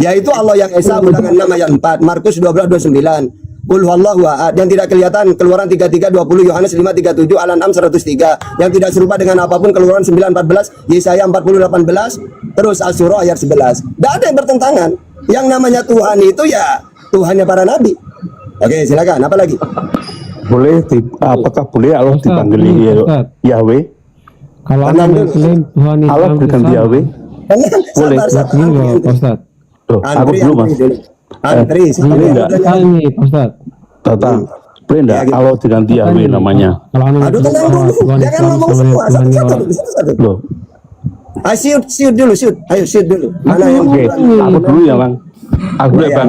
Yaitu Allah yang Esa, ulangan 6 ayat 4, Markus 12:29. Qul huwallahu ahad, yang tidak kelihatan, Keluaran 33:20, Yohanes 5:37, Al-An'am 103, yang tidak serupa dengan apapun, Keluaran 9:14, Yesaya 40:18, terus Asy-Syura ayat 11. Tidak ada yang bertentangan. Yang namanya Tuhan itu ya Tuhannya para nabi. Oke, silakan. Apa lagi? Apakah boleh Allah dipanggil Yahweh? Kalau Anda mengklaim Tuhan itu Allah berganti Yahweh? Boleh. Ustaz. Loh, aku dulu mas. Antri. Ini Ustaz. Tata, boleh enggak kalau diganti Yahweh namanya? Kalau Anda Aduh, tenang dulu. Jangan ngomong semua. Satu-satu. Loh, Shoot dulu. Ayo shoot dulu. Mana yang oke, aku dulu ya bang. Aku dulu ya bang.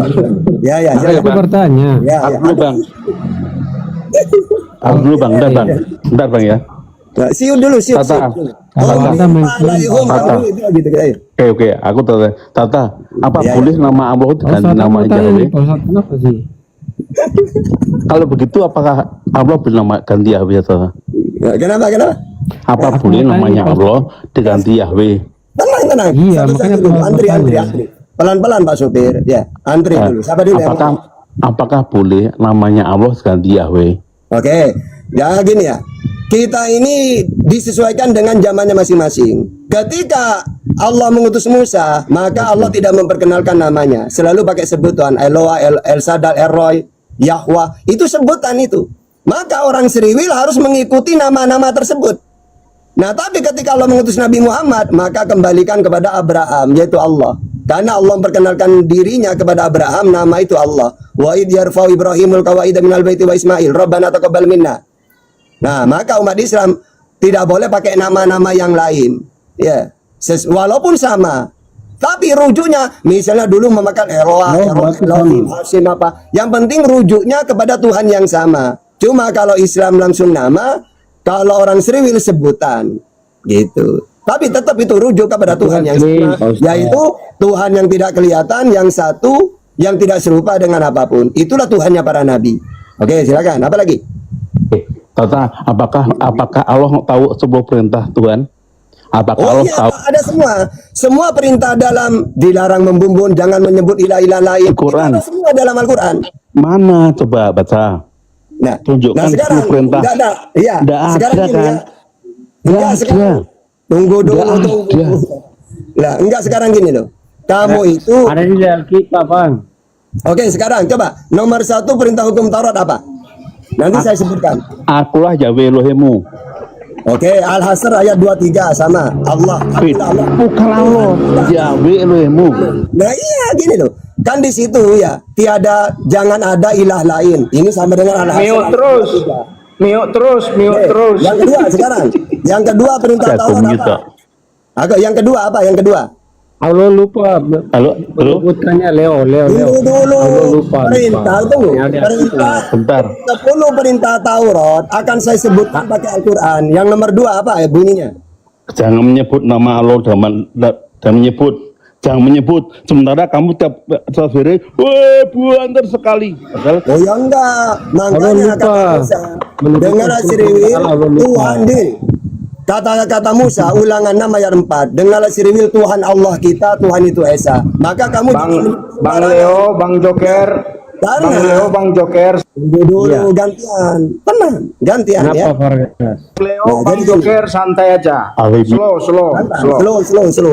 Ya, Aku silakan. bertanya. Ya. Aku dulu bang. Aku dulu bang, bentar bang ya. Nah, shoot dulu. Tata. Kalau Anda mengklaim Oke, aku Tata, apa Ya, boleh nama Allah diganti nama Yahweh? Ustaz, kenapa sih? Kalau begitu apakah Allah bernama ganti Yahweh Tata? Kenapa? Apa boleh namanya Allah diganti Yahweh? Tenang. Iya, Satu-satu makanya dulu. Antri. bertanya. Pelan-pelan Pak Sopir. Ya, antri dulu. Siapa dulu yang ngomong? Apakah boleh namanya Allah diganti Yahweh? Oke. Ya gini ya. Kita ini disesuaikan dengan zamannya masing-masing. Ketika Allah mengutus Musa, maka Allah tidak memperkenalkan namanya. Selalu pakai sebutan Eloah, El Shaddai, Eroi, Yahweh. Itu sebutan itu. Maka orang Seriwil harus mengikuti nama-nama tersebut. Nah, tapi ketika Allah mengutus Nabi Muhammad, maka kembalikan kepada Abraham, yaitu Allah. Karena Allah memperkenalkan dirinya kepada Abraham, nama itu Allah. Wa idh yarfa'u Ibrahimul qawaida minal baiti wa Ismail, Rabbana taqabbal minna. Nah, maka umat Islam tidak boleh pakai nama-nama yang lain. Ya, walaupun sama. Tapi rujuknya, misalnya dulu memakan Elohim, Hasim apa. Yang penting rujuknya kepada Tuhan yang sama. Cuma kalau Islam langsung nama, kalau orang Sriwil sebutan, gitu. Tapi tetap itu rujuk kepada Tuhan yang sama, yaitu Tuhan yang tidak kelihatan, yang satu, yang tidak serupa dengan apapun. Itulah Tuhannya para nabi. Oke, silakan. Apa lagi? Tata, apakah Allah tahu sebuah perintah Tuhan? Apakah Allah tahu? Ada semua perintah dalam dilarang membumbun, jangan menyebut ilah-ilah lain. Quran. Itu ada semua dalam Al-Quran. Mana coba baca? Nah, Tunjukkan sekarang 10 perintah. enggak ada. Iya, Nggak sekarang ada, gini kan? ya. Enggak sekarang. Tunggu dulu, Nggak tunggu. ada. Lah, enggak sekarang gini loh. Kamu itu Ada di Alkitab, Bang. Oke, sekarang coba nomor 1 perintah hukum Taurat apa? Nanti saya sebutkan. Akulah Yahweh Elohimmu. Oke, Al-Hasr ayat 23 sama. Allah. Allah. Bukan Allah, Yahweh Elohimmu. Nah, iya gini loh. Kan di situ ya, tiada, jangan ada ilah lain. Ini sama dengan Al-Hasr. Miut terus. Oke, yang kedua sekarang. Yang kedua perintah Ya, Taurat gitu. apa? Yang kedua apa? Yang kedua. Allah lupa. Halo? Putranya Leo. Dulu Allah lupa. perintah tunggu. Ya, ada Perintah Bentar. 10 perintah Taurat akan saya sebutkan pakai Al-Quran. Yang nomor 2 apa ya bunyinya? Jangan menyebut nama Allah dan menyebut. Sementara kamu tiap hari, wah buantar sekali. Padahal Oh ya enggak. Makanya Allah lupa. kata Musa, dengar Siriwil, Allah lupa. Tuhan diri. Kata Musa, ulangan 6 ayat 4. Dengarlah Siriwil, Tuhan Allah kita, Tuhan itu Esa. Maka kamu Bang Leo, Bang Joker, Bang Joker, tunggu dulu gantian. Tenang, gantian ya. Kenapa Fargas? Leo, Nah, Bang jadi Joker, santai aja. Slow.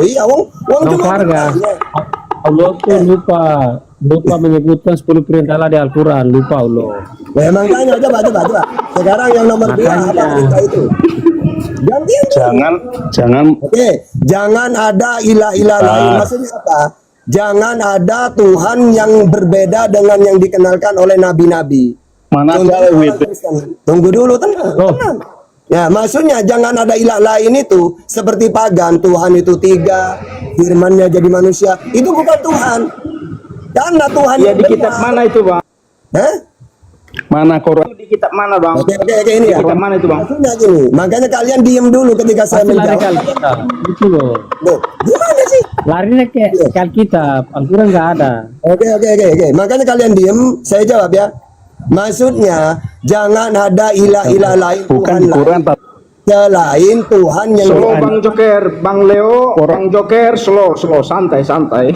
Iya, wong Bang cuma Fargas. bertanya. Allah tuh lupa menyebutkan 10 perintah Allah di Al-Quran. Lupa Allah. Ya, makanya coba. Sekarang yang nomor 2 apa perintah itu? Gantian. jangan Oke, jangan ada ilah-ilah lain. Maksudnya apa? Jangan ada Tuhan yang berbeda dengan yang dikenalkan oleh nabi-nabi. mana Contohnya ada orang Kristen. Tunggu dulu, tenang. Ya, maksudnya jangan ada ilah lain itu seperti pagan. Tuhan itu 3, firman-Nya jadi manusia. Itu bukan Tuhan. Karena Tuhan Ya yang di kitab benar. mana itu, Bang? Hah? mana Quran? Di kitab mana, Bang? Oke, ini ya. Kitab mana itu, Bang? Maksudnya gini, makanya kalian diem dulu ketika saya Pasti lari ke menjawab. Alkitab. Itu loh. Loh, gimana sih? Larinya ke Alkitab. Al-Quran nggak ada. Oke. Makanya kalian diem, saya jawab ya. Maksudnya jangan ada ilah-ilah lain, Bukan Tuhan Quran, lain selain Tuhan yang Slow, Bang Joker, Bang Leo, Bang Joker, slow, santai. santai.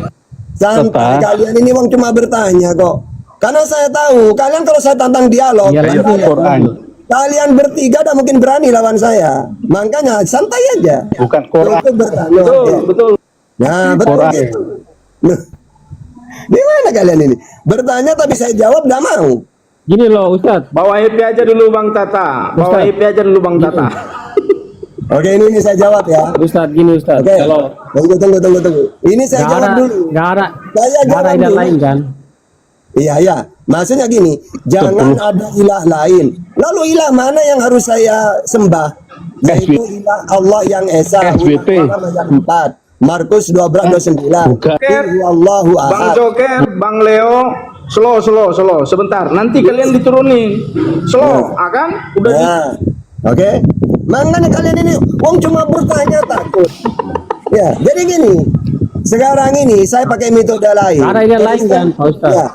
Tetap. Kalian ini wong cuma bertanya kok. Karena saya tahu kalian kalau saya tantang dialog, Iya, itu Quran. kalian bertiga tidak mungkin berani lawan saya. Makanya santai aja. Bukan Quran. Untuk bertanya. Ya. betul. Nah, betul Quran. gitu. Nah, gimana kalian ini? Bertanya tapi saya jawab tidak mau. Gini loh Ustadz. Bawa IP aja dulu, Bang Tata. Bawa Ustaz. IP aja dulu, Bang Tata. Oke, ini saya jawab ya. Ustadz gini Ustadz. Oke. Kalau Tunggu. Ini saya nggak jawab ada, dulu. nggak ada Jawab ilah dulu. lain kan? Iya. Maksudnya gini, jangan ada ilah lain. Lalu ilah mana yang harus saya sembah? Yaitu ilah Allah yang Esa. SBT. Ayat 4. Markus 12:29. Bukan. Allahu Bang ahad. Joker, Bang Leo, slow. Sebentar, nanti kalian diturunin. Slow, akan? Udah di Nah, oke. Makanya kalian ini wong cuma bertanya takut. Ya, jadi gini. Sekarang ini saya pakai metode lain. Nggak ada ilah lain Kristen- kan, Pak Ustadz? Ya.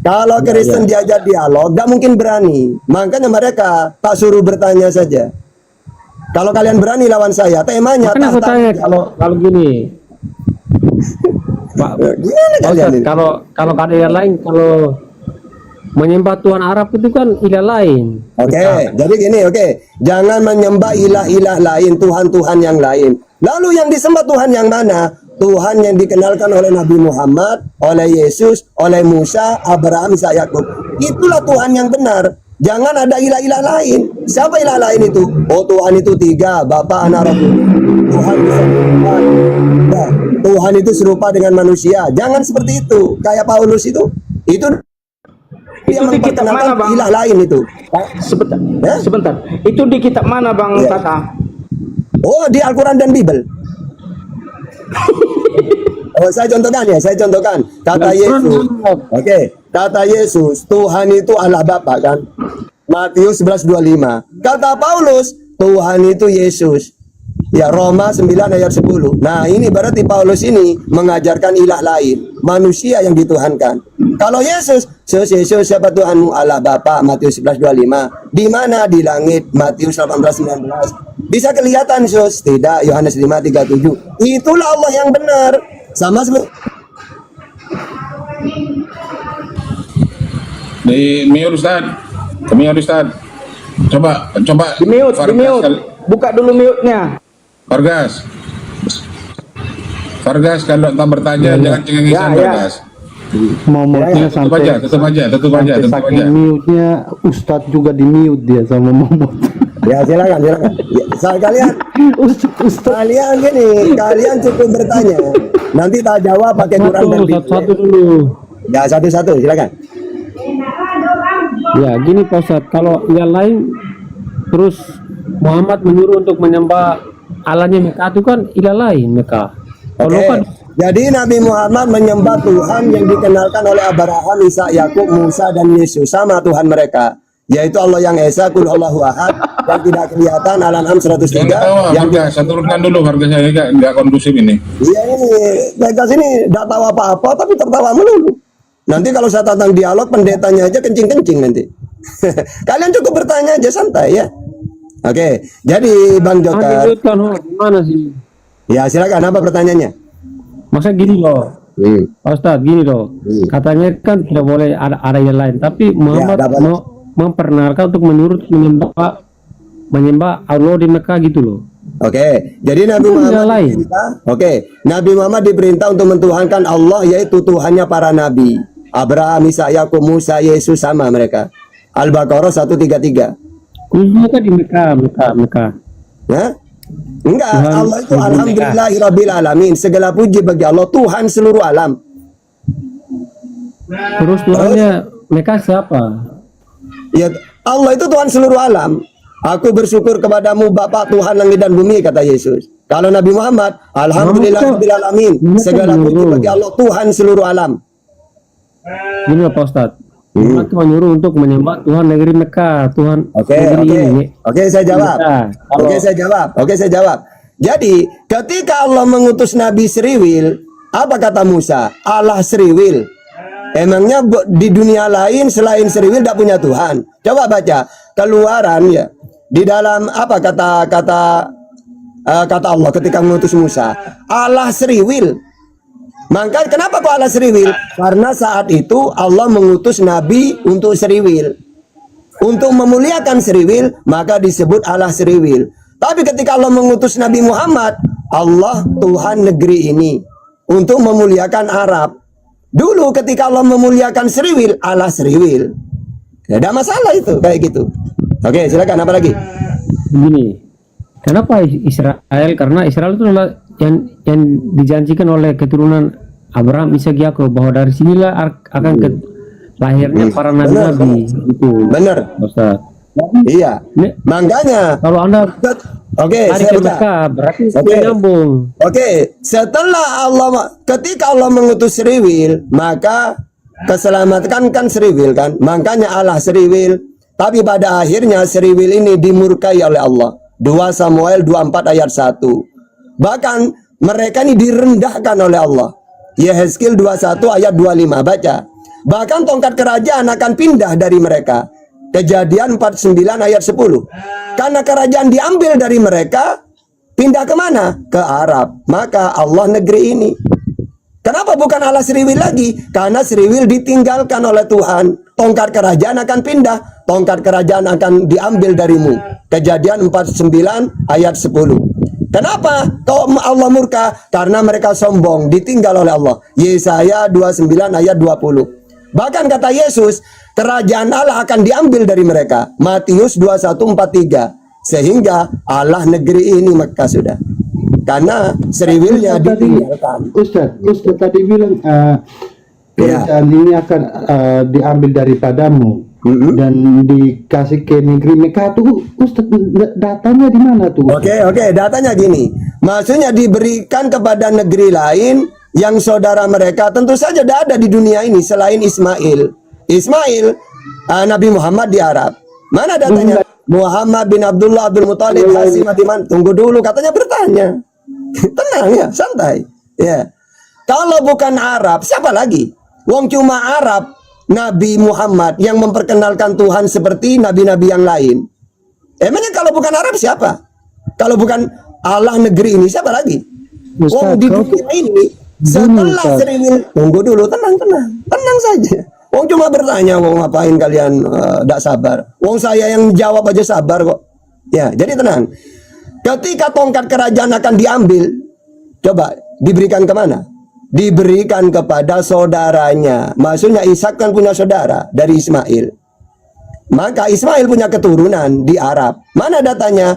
Kalau Kristen diajak dialog, gak mungkin berani. Makanya mereka tak suruh bertanya saja. Kalau kalian berani lawan saya, temanya Makanya aku tahta tanya dialog. kalau gini. Pak Gimana kalian Ustadz, ini? kalau ada ilah lain, kalau menyembah Tuhan Arab itu kan ilah lain. Oke, jadi gini, oke. Jangan menyembah ilah-ilah lain, Tuhan-Tuhan yang lain. Lalu yang disembah Tuhan yang mana? Tuhan yang dikenalkan oleh Nabi Muhammad, oleh Yesus, oleh Musa, Abraham, Ishak, Yakub. Itulah Tuhan yang benar. Jangan ada ilah-ilah lain. Siapa ilah lain itu? Oh, Tuhan itu 3, Bapa, Anak, Roh Kudus. Tuhan bisa serupa. Nah, Tuhan itu serupa dengan manusia. Jangan seperti itu. Kayak Paulus itu dia Itu di kitab mana, memperkenalkan Bang? ilah lain itu. Sebentar, Ya? sebentar. Itu di kitab mana, Bang Ya. Tata? Oh, di Al-Quran dan Bible. Oh, saya contohkan. Kata Yesus. Oke, kata Yesus, Tuhan itu Allah Bapa kan? Matius 11:25. Kata Paulus, Tuhan itu Yesus. Ya, Roma 9 ayat 10. Nah, ini berarti Paulus ini mengajarkan ilah lain, manusia yang dituhankan. Kalau Yesus, siapa Tuhanmu? Allah Bapa, Matius 11:25. Di mana? Di langit, Matius 18:19. Bisa kelihatan, Sus? Tidak, Yohanes 5:37. Itulah Allah yang benar. Sama seperti Di mute Ustaz. Coba Di mute, di mute. Buka dulu mute-nya. Fargas kalau tak bertanya jangan cengengesan Ya, ya. Fargas. Momotnya Tutup aja. saking mute-nya Ustadz juga di mute dia sama momot. ya, silakan. Ya, kalian cukup bertanya. Nanti tak jawab pakai Quran dan Bible. Satu dulu. Ya, satu-satu, silakan. Ya gini Pak Ustadz, kalau yang lain terus Muhammad menyuruh untuk menyembah Allahnya Mekah itu kan ilah lain Mekah. Kalau Oke. kan Jadi Nabi Muhammad menyembah Tuhan yang dikenalkan oleh Abraham, Isa, Yakub, Musa, dan Yesus. Sama Tuhan mereka, yaitu Allah yang Esa, Kul Allahu Ahad, yang tidak kelihatan, Al-An'am 103. Yang tahu Yang Fargas, saya turunkan dulu Fargasnya enggak kondusif ini. Iya, ini mereka sini tidak tahu apa-apa tapi tertawa melulu. Nanti kalau saya tantang dialog, pendetanya aja kencing-kencing nanti. Kalian cukup bertanya aja santai ya. Oke, jadi Bang Jokar, kan gimana sih? ya silakan, apa pertanyaannya? Masa gini loh, Pak Ustadz, gini loh. Katanya kan tidak boleh ada yang lain, tapi Muhammad tidak boleh. mau memperkenalkan untuk menyembah Allah di Mekah gitu loh. Oke, jadi Nabi Itu Muhammad yang lain. diperintah. Oke, Nabi Muhammad diperintah untuk mentuhankan Allah, yaitu Tuhannya para nabi. Abraham, Isa, Yakub, Musa, Yesus, sama mereka. Al-Baqarah 133. Khususnya di Mekah. Ya? Enggak, Tuhan Allah itu Tuhan alhamdulillahirabbil alamin. Segala puji bagi Allah, Tuhan seluruh alam. Terus Tuhannya Mekah siapa? Ya, Allah itu Tuhan seluruh alam. Aku bersyukur kepadamu Bapa Tuhan langit dan bumi, kata Yesus. Kalau Nabi Muhammad, alhamdulillahirabbil alamin. Segala puji bagi Allah, Tuhan seluruh alam. Gini loh Pak Ustadz, Muhammad cuma nyuruh untuk menyembah Tuhan negeri Mekah, Tuhan negeri ini. Oke, saya jawab. Nah, Oke, saya jawab. Jadi, ketika Allah mengutus Nabi Seriwil, apa kata Musa? Allah Seriwil. Emangnya di dunia lain selain Seriwil tidak punya Tuhan? Coba baca Keluaran ya. Di dalam apa kata Allah ketika mengutus Musa? Allah Seriwil. Maka kenapa kok Allah Seriwil? Karena saat itu Allah mengutus Nabi untuk Seriwil. Untuk memuliakan Seriwil, maka disebut Allah Seriwil. Tapi ketika Allah mengutus Nabi Muhammad, Allah Tuhan negeri ini. Untuk memuliakan Arab. Dulu ketika Allah memuliakan Seriwil, Allah Seriwil. Tidak ada masalah itu, kayak gitu. Oke, silakan, apa lagi? Begini, kenapa Israel? Karena Israel itu adalah yang dijanjikan oleh keturunan Abraham, Ishak, Yakub, bahwa dari sinilah akan lahirnya para nabi-nabi itu. Benar. Ustaz. Iya. Makanya Kalau Anda oke, hari saya ke baca. Mekah, berarti Oke. nyambung. Oke, setelah ketika Allah mengutus Seriwil, maka keselamatkan kan Seriwil kan. Makanya Allah Seriwil. Tapi pada akhirnya Seriwil ini dimurkai oleh Allah. 2 Samuel 24 ayat 1. Bahkan mereka ini direndahkan oleh Allah. Yehezkiel 21 ayat 25, baca. Bahkan tongkat kerajaan akan pindah dari mereka. Kejadian 49 ayat 10. Karena kerajaan diambil dari mereka, pindah kemana? Ke Arab. Maka Allah negeri ini. Kenapa bukan Allah Seriwil lagi? Karena Seriwil ditinggalkan oleh Tuhan. Tongkat kerajaan akan pindah. Tongkat kerajaan akan diambil darimu. Kejadian 49 ayat 10. Kenapa kau Allah murka? Karena mereka sombong, ditinggal oleh Allah. Yesaya 29 ayat 20. Bahkan kata Yesus, kerajaan Allah akan diambil dari mereka. Matius 21:43. Sehingga Allah negeri ini Mekah sudah. Karena seriwilnya ditinggalkan. Ustaz tadi bilang kerajaan ini akan diambil daripadamu dan dikasih ke negeri Mekah tuh. Ustaz, datanya di mana tuh? Oke, datanya gini. Maksudnya diberikan kepada negeri lain yang saudara mereka tentu saja tidak ada di dunia ini selain Ismail. Nabi Muhammad di Arab. Mana datanya? Muhammad bin Abdullah Abdul Muthalib Hasim Atiman. Tunggu dulu, katanya bertanya. Tenang ya, santai. Ya. Kalau bukan Arab, siapa lagi? Wong cuma Arab, Nabi Muhammad yang memperkenalkan Tuhan seperti nabi-nabi yang lain. Emangnya kalau bukan Arab siapa? Kalau bukan Allah negeri ini siapa lagi? Wong di dunia ini setelah seriwil, tunggu dulu, tenang saja. Wong cuma bertanya, wong ngapain kalian tidak sabar? Wong saya yang jawab aja sabar kok. Ya, jadi tenang. Ketika tongkat kerajaan akan diambil, coba diberikan kemana? Diberikan kepada saudaranya. Maksudnya Ishak kan punya saudara dari Ismail. Maka Ismail punya keturunan di Arab. Mana datanya?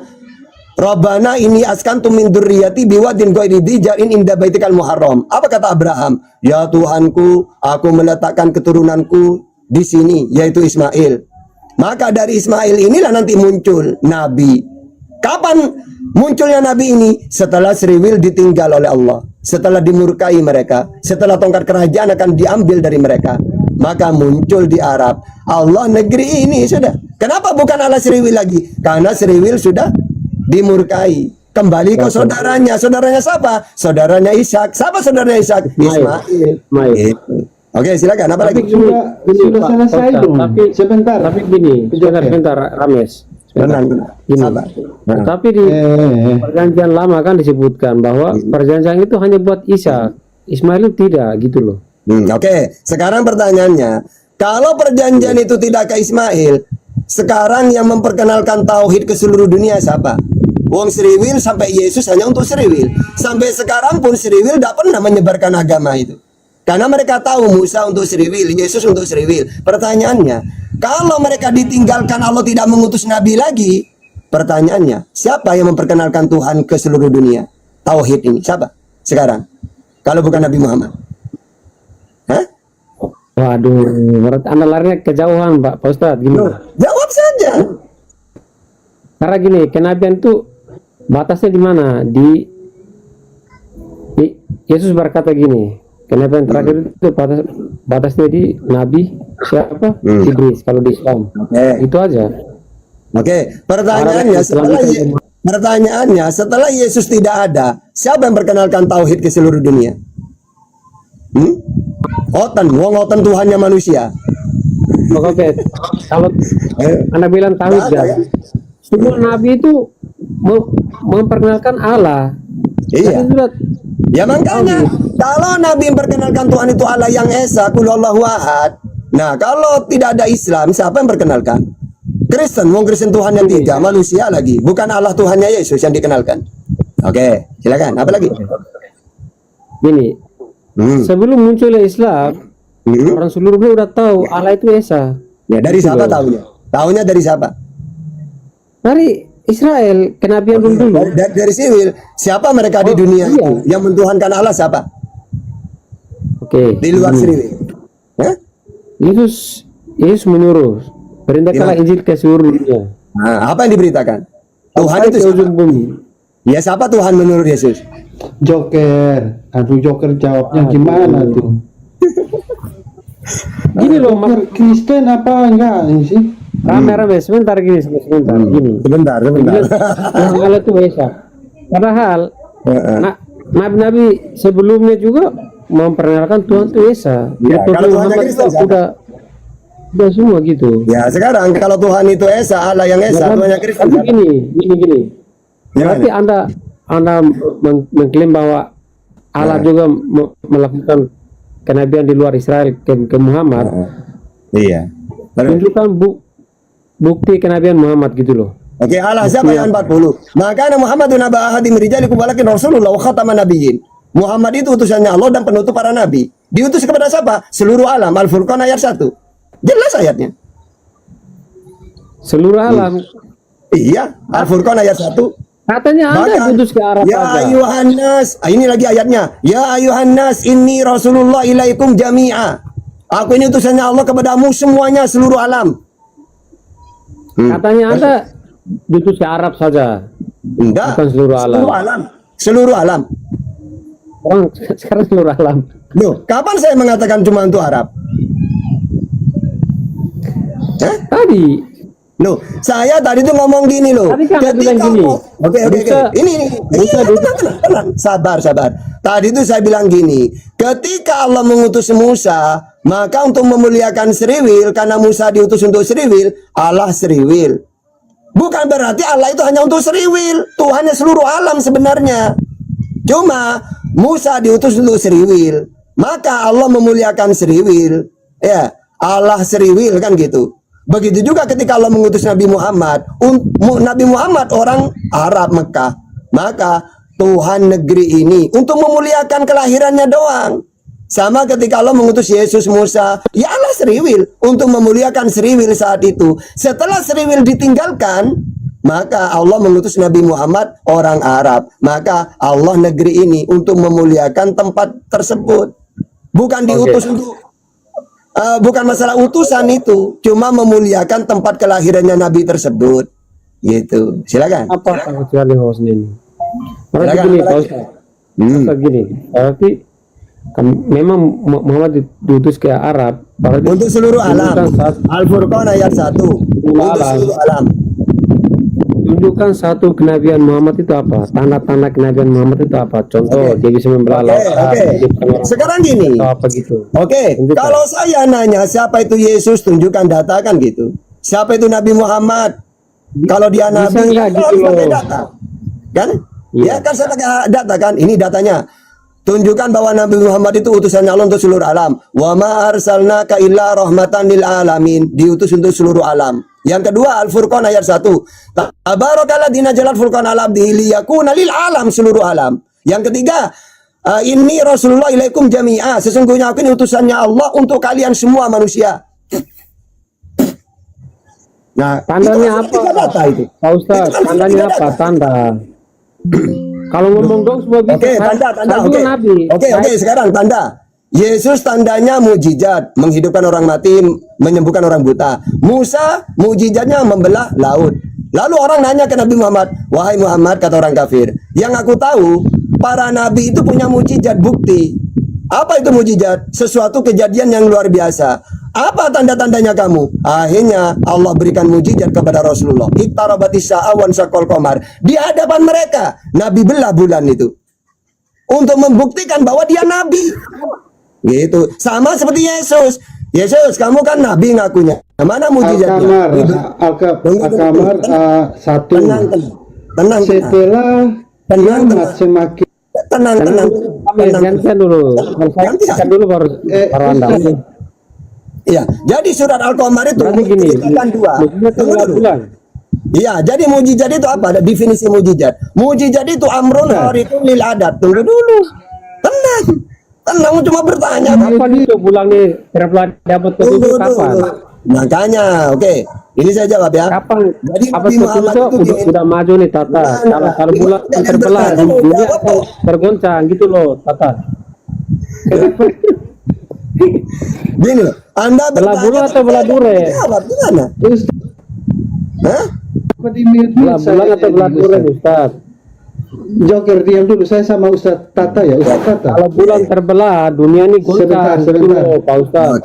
Rabbana ini askantum min dzurriyyati biwadin ghairi dzi jar'in inda baitikal muharram. Apa kata Abraham? Ya Tuhanku, aku meletakkan keturunanku di sini, yaitu Ismail. Maka dari Ismail inilah nanti muncul Nabi. Kapan munculnya Nabi ini? Setelah seriwil ditinggal oleh Allah, setelah dimurkai mereka, setelah tongkat kerajaan akan diambil dari mereka, maka muncul di Arab. Allah negeri ini sudah. Kenapa bukan Allah seriwil lagi? Karena seriwil sudah dimurkai. Kembali ke saudaranya. Saudaranya siapa? Saudaranya Ishak. Siapa saudaranya Ishak? Ismail. Oke, silakan. Apa lagi? Sudah selesai dong. Tapi sebentar. Tapi gini, sebentar Rames. Gini. Tapi di perjanjian lama kan disebutkan bahwa perjanjian itu hanya buat Ishak. Ismail itu tidak, gitu loh. Oke, sekarang pertanyaannya, kalau perjanjian itu tidak ke Ismail, sekarang yang memperkenalkan tauhid ke seluruh dunia siapa? Wong seriwil sampai Yesus hanya untuk seriwil. Sampai sekarang pun seriwil tidak pernah menyebarkan agama itu. Karena mereka tahu Musa untuk seriwil, Yesus untuk seriwil. Pertanyaannya, kalau mereka ditinggalkan Allah tidak mengutus Nabi lagi, pertanyaannya, siapa yang memperkenalkan Tuhan ke seluruh dunia? Tauhid ini, siapa? Sekarang, kalau bukan Nabi Muhammad. Hah? Waduh, menurut Anda larinya kejauhan, Pak Ustadz. Gini. Jawab saja. Karena gini, kenabian itu batasnya di mana? Yesus berkata gini, kenabian terakhir itu batasnya di Nabi siapa? Idris kalau di Islam. Itu aja. Oke, pertanyaannya setelah Yesus tidak ada, siapa yang perkenalkan tauhid ke seluruh dunia? Otan Tuhannya manusia. Oke, kalau Anda bilang tauhid ya. Semua nabi itu memperkenalkan Allah. Iya. Ya makanya kalau nabi memperkenalkan Tuhan itu Allah yang esa, qul huwallahu ahad. Nah, kalau tidak ada Islam, siapa yang perkenalkan? Kristen, Kristen Tuhan yang tiga, manusia lagi, bukan Allah Tuhannya Yesus yang dikenalkan. Oke, silakan. Apa lagi? Gini, sebelum munculnya Islam, orang seluruhnya udah tahu Allah itu esa. Ya, dari siapa tahunya? Tahunya dari siapa? Dari Israel, kenabian dulu. Dari sivil. Siapa mereka di dunia itu? Yang mentuhankan Allah siapa? Oke. Di luar sivil. Yesus menyuruh, perintahkanlah Injil ke seluruh dunia. Nah, apa yang diberitakan? Tuhan itu siapa? Ya, siapa Tuhan menurut Yesus? Joker. Aduh, Joker jawabnya gimana tuh? Gini loh, Kristen apa enggak ini sih? Rame-rame, sebentar gini. Sebentar. Allah itu esa. Padahal nabi-nabi sebelumnya juga memperkenalkan Tuhan itu esa. Ya, kalau Tuhannya Kristen udah semua gitu. Ya, sekarang kalau Tuhan itu esa, Allah yang esa, Tuhannya Kristen. Tapi gini. Berarti Anda mengklaim bahwa Allah juga melakukan kenabian di luar Israel ke Muhammad. Iya. Tunjukkan bukti kenabian Muhammad gitu loh. Oke, Allah siapa yang 40? Maka Muhammadun aba ahadi min rijalikum walakin rasulullah wa khataman nabiyyin. Muhammad itu utusannya Allah dan penutup para nabi. Diutus kepada siapa? Seluruh alam. Al-Furqan ayat 1. Jelas ayatnya. Seluruh alam. Iya, Al-Furqan ayat 1. Katanya Anda Bahkan, diutus ke Arab ya aja. ayuhan nas, ini lagi ayatnya. Ya ayuhan nas, inni Rasulullah ilaikum jami'a. Aku ini utusannya Allah kepadamu semuanya, seluruh alam. Katanya Anda diutus ke Arab saja. Enggak. Bukan seluruh alam. Seluruh alam. Seluruh alam. Orang sekarang seluruh alam. Loh, kapan saya mengatakan cuma untuk Arab? Tadi. Loh, saya tadi tuh ngomong gini loh. Tadi kan Anda bilang gini. Oke. Ini. Tenang. Sabar. Tadi tuh saya bilang gini. Ketika Allah mengutus Musa, maka untuk memuliakan Seriwil, karena Musa diutus untuk Seriwil, Allah Seriwil. Bukan berarti Allah itu hanya untuk Seriwil. Tuhannya seluruh alam sebenarnya. Cuma Musa diutus untuk Seriwil, maka Allah memuliakan Seriwil. Ya, Allah Seriwil kan gitu. Begitu juga ketika Allah mengutus Nabi Muhammad. Nabi Muhammad orang Arab Mekah. Maka Tuhan negeri ini untuk memuliakan kelahirannya doang. Sama ketika Allah mengutus Yesus Musa, ya Allah Seriwil untuk memuliakan Seriwil saat itu. Setelah Seriwil ditinggalkan, maka Allah mengutus Nabi Muhammad orang Arab. Maka Allah negeri ini untuk memuliakan tempat tersebut. Bukan diutus untuk bukan masalah utusan itu, cuma memuliakan tempat kelahirannya Nabi tersebut. Gitu. Silakan. Apa kecuali hostnya ini? Berarti Silakan, gini, apa Pak lagi? Ustaz. Ustaz gini, berarti memang Muhammad diutus ke Arab. Berarti Untuk seluruh alam. Al-Furqan ayat 1. Untuk alam. seluruh alam. Tunjukkan satu kenabian Muhammad itu apa? Tanda-tanda kenabian Muhammad itu apa? Contoh, dia bisa membelah lautan, menghidupkan orang Sekarang gini. atau apa gitu. Oke, kalau saya nanya siapa itu Yesus, tunjukkan data kan gitu. Siapa itu Nabi Muhammad? Kalau dia Bisa Nabi, nggak kan gitu harus pakai loh. data. Kan? Iya. Ya kan saya pakai data kan. Ini datanya. Tunjukkan bahwa Nabi Muhammad itu utusannya Allah untuk seluruh alam. Wa ma arsalnaka illa rahmatan lil alamin. Diutus untuk seluruh alam. Yang kedua Al-Furqan ayat 1. Tabarakalladzi nazzala al-furqana ala abdihi liyakuna lil alam, seluruh alam. Yang ketiga, inni Rasulullah ilaikum jami'a. Sesungguhnya aku ini utusannya Allah untuk kalian semua manusia. Nah, Tandanya itu apa? data itu. Pak Ustaz, Itu kan tandanya tiga apa? data. Tanda. Kalau ngomong dong semua bisa. Oke, tanda. Saya Oke, juga Nabi. oke, sekarang tanda. Yesus tandanya mujizat, menghidupkan orang mati, menyembuhkan orang buta. Musa mujizatnya membelah laut. Lalu orang nanya ke Nabi Muhammad, wahai Muhammad, kata orang kafir, yang aku tahu para nabi itu punya mujizat, bukti. Apa itu mujizat? Sesuatu kejadian yang luar biasa. Apa tanda-tandanya kamu? Akhirnya Allah berikan mujizat kepada Rasulullah. Iqtarabatis sa'a wan syaqal qamar. Di hadapan mereka, Nabi belah bulan itu. Untuk membuktikan bahwa dia nabi. Gitu. Sama seperti Yesus. Yesus, kamu kan nabi ngakunya. Mana mujizatnya? Al-Kamar 1. Tenang. Setelah kiamat semakin Tenang. Gantian dulu. Gantian dulu baru Anda. Iya, jadi surat Al-Qamar itu Berarti gini. menceritakan dua. Tunggu dulu. Bulan. Iya, jadi mujizat itu apa? Ada definisi mujizat. Mujizat itu amrun harikun lil adat. Tunggu dulu. Tenang, cuma bertanya. Kapan itu bulangnya terbelah dapat petunjuk kapan? Makanya, oke. Ini saya jawab ya. Kapan? Jadi Apa Nabi Muhammad petunjuk itu sudah maju nih Tata. Kalau bulan Jangan terbelah bertanya, dunia jawab kok. tergoncang gitu loh Tata. Gini loh, Anda Belah bulu atau belah dure? Jawab gimana? Hah? Belah bulan atau belah dure Ustaz? Joker diam dulu, saya sama Ustaz Tata ya, Ustaz Tata. Kalau bulan terbelah dunia ini goncang gitu Sebentar. loh Pak Ustaz.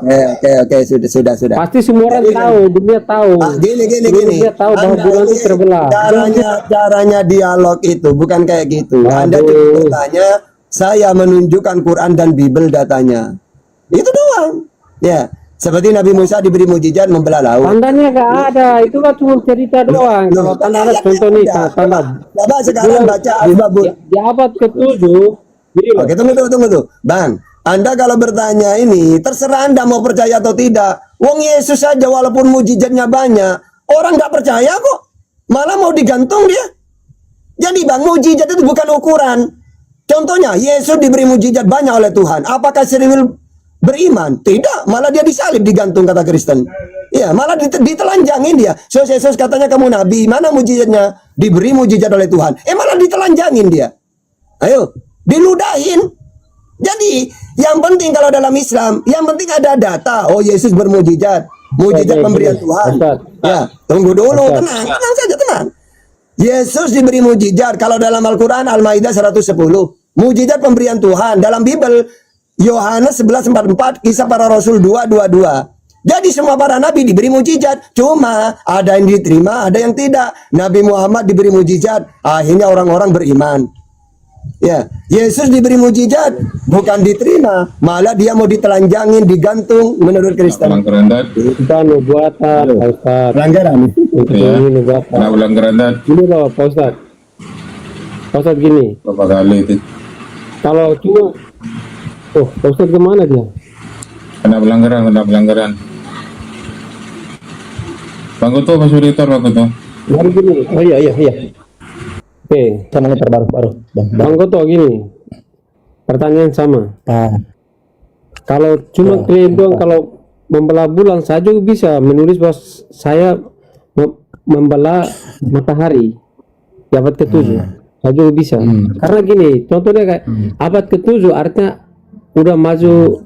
Oke, sudah. Pasti semua orang tahu, dunia tahu. Gini. Dunia tahu bahwa Anda bulan itu ini terbelah. Caranya dialog itu bukan kayak gitu. Anda cuma bertanya, saya menunjukkan Quran dan Bible datanya. Itu doang. Ya, seperti Nabi Musa diberi mujizat membelah laut. Tandanya nggak ada, itu kan cuma cerita doang. Kalau tanda contoh nih, tanda. Coba sekarang baca Al-Babul. Di abad ke-7, Oke, tunggu. Bang, Anda kalau bertanya ini, terserah Anda mau percaya atau tidak. Wong Yesus saja walaupun mujizatnya banyak, orang nggak percaya kok. Malah mau digantung dia. Jadi bang, mujizat itu bukan ukuran. Contohnya, Yesus diberi mujizat banyak oleh Tuhan. Apakah Seriwil beriman. Tidak, malah dia disalib, digantung kata Kristen. Ya, malah ditelanjangin dia. So Yesus katanya kamu nabi, mana mujizatnya? Diberi mujizat oleh Tuhan. Malah ditelanjangin dia. Ayo, diludahin. Jadi, yang penting kalau dalam Islam, yang penting ada data. Oh, Yesus bermujizat. Mujizat pemberian Tuhan. Ya, tunggu dulu, tenang saja, tenang. Yesus diberi mujizat. Kalau dalam Al-Quran, Al-Maidah 110. Mujizat pemberian Tuhan. Dalam Bible, Yohanes 11:44, Kisah Para Rasul 2:22. Jadi semua para nabi diberi mujizat. Cuma ada yang diterima, ada yang tidak. Nabi Muhammad diberi mujizat. Akhirnya orang-orang beriman. Ya, Yesus diberi mujizat, bukan diterima, malah dia mau ditelanjangin, digantung menurut Kristen. Pelanggaran dat. Kita nubuatan, Pak Ustaz. Pelanggaran. Ya. Ini nubuatan. Kena pelanggaran dat. Ini loh, Pak Ustaz. Pak Ustaz gini, Berapa kali itu? kalau cuma, oh, Pak Ustaz kemana dia? Kena pelanggaran. Bang Kutu, Mas Wiritor, Bang Kutu. Baru gini, Oh iya. oke, Sama baru. Bang Goto gini, pertanyaan sama. Kalau cuma klaim doang, kalau membelah bulan saya juga bisa menulis bahwa saya membelah matahari di abad ke-7. Saya juga bisa. Karena gini, contohnya kayak abad ke-7 artinya udah maju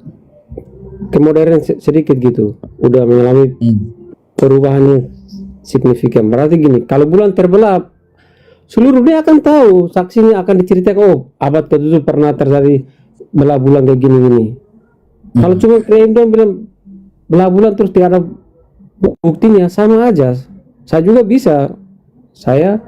ke modern sedikit gitu. Udah mengalami perubahan yang signifikan. Berarti gini, kalau bulan terbelah, seluruh dunia akan tahu, saksinya akan diceritakan, oh abad ke-7 pernah terjadi belah bulan kayak gini-gini. Kalau cuma klaim dong bilang belah bulan terus tidak ada buktinya, sama aja. Saya juga bisa. Saya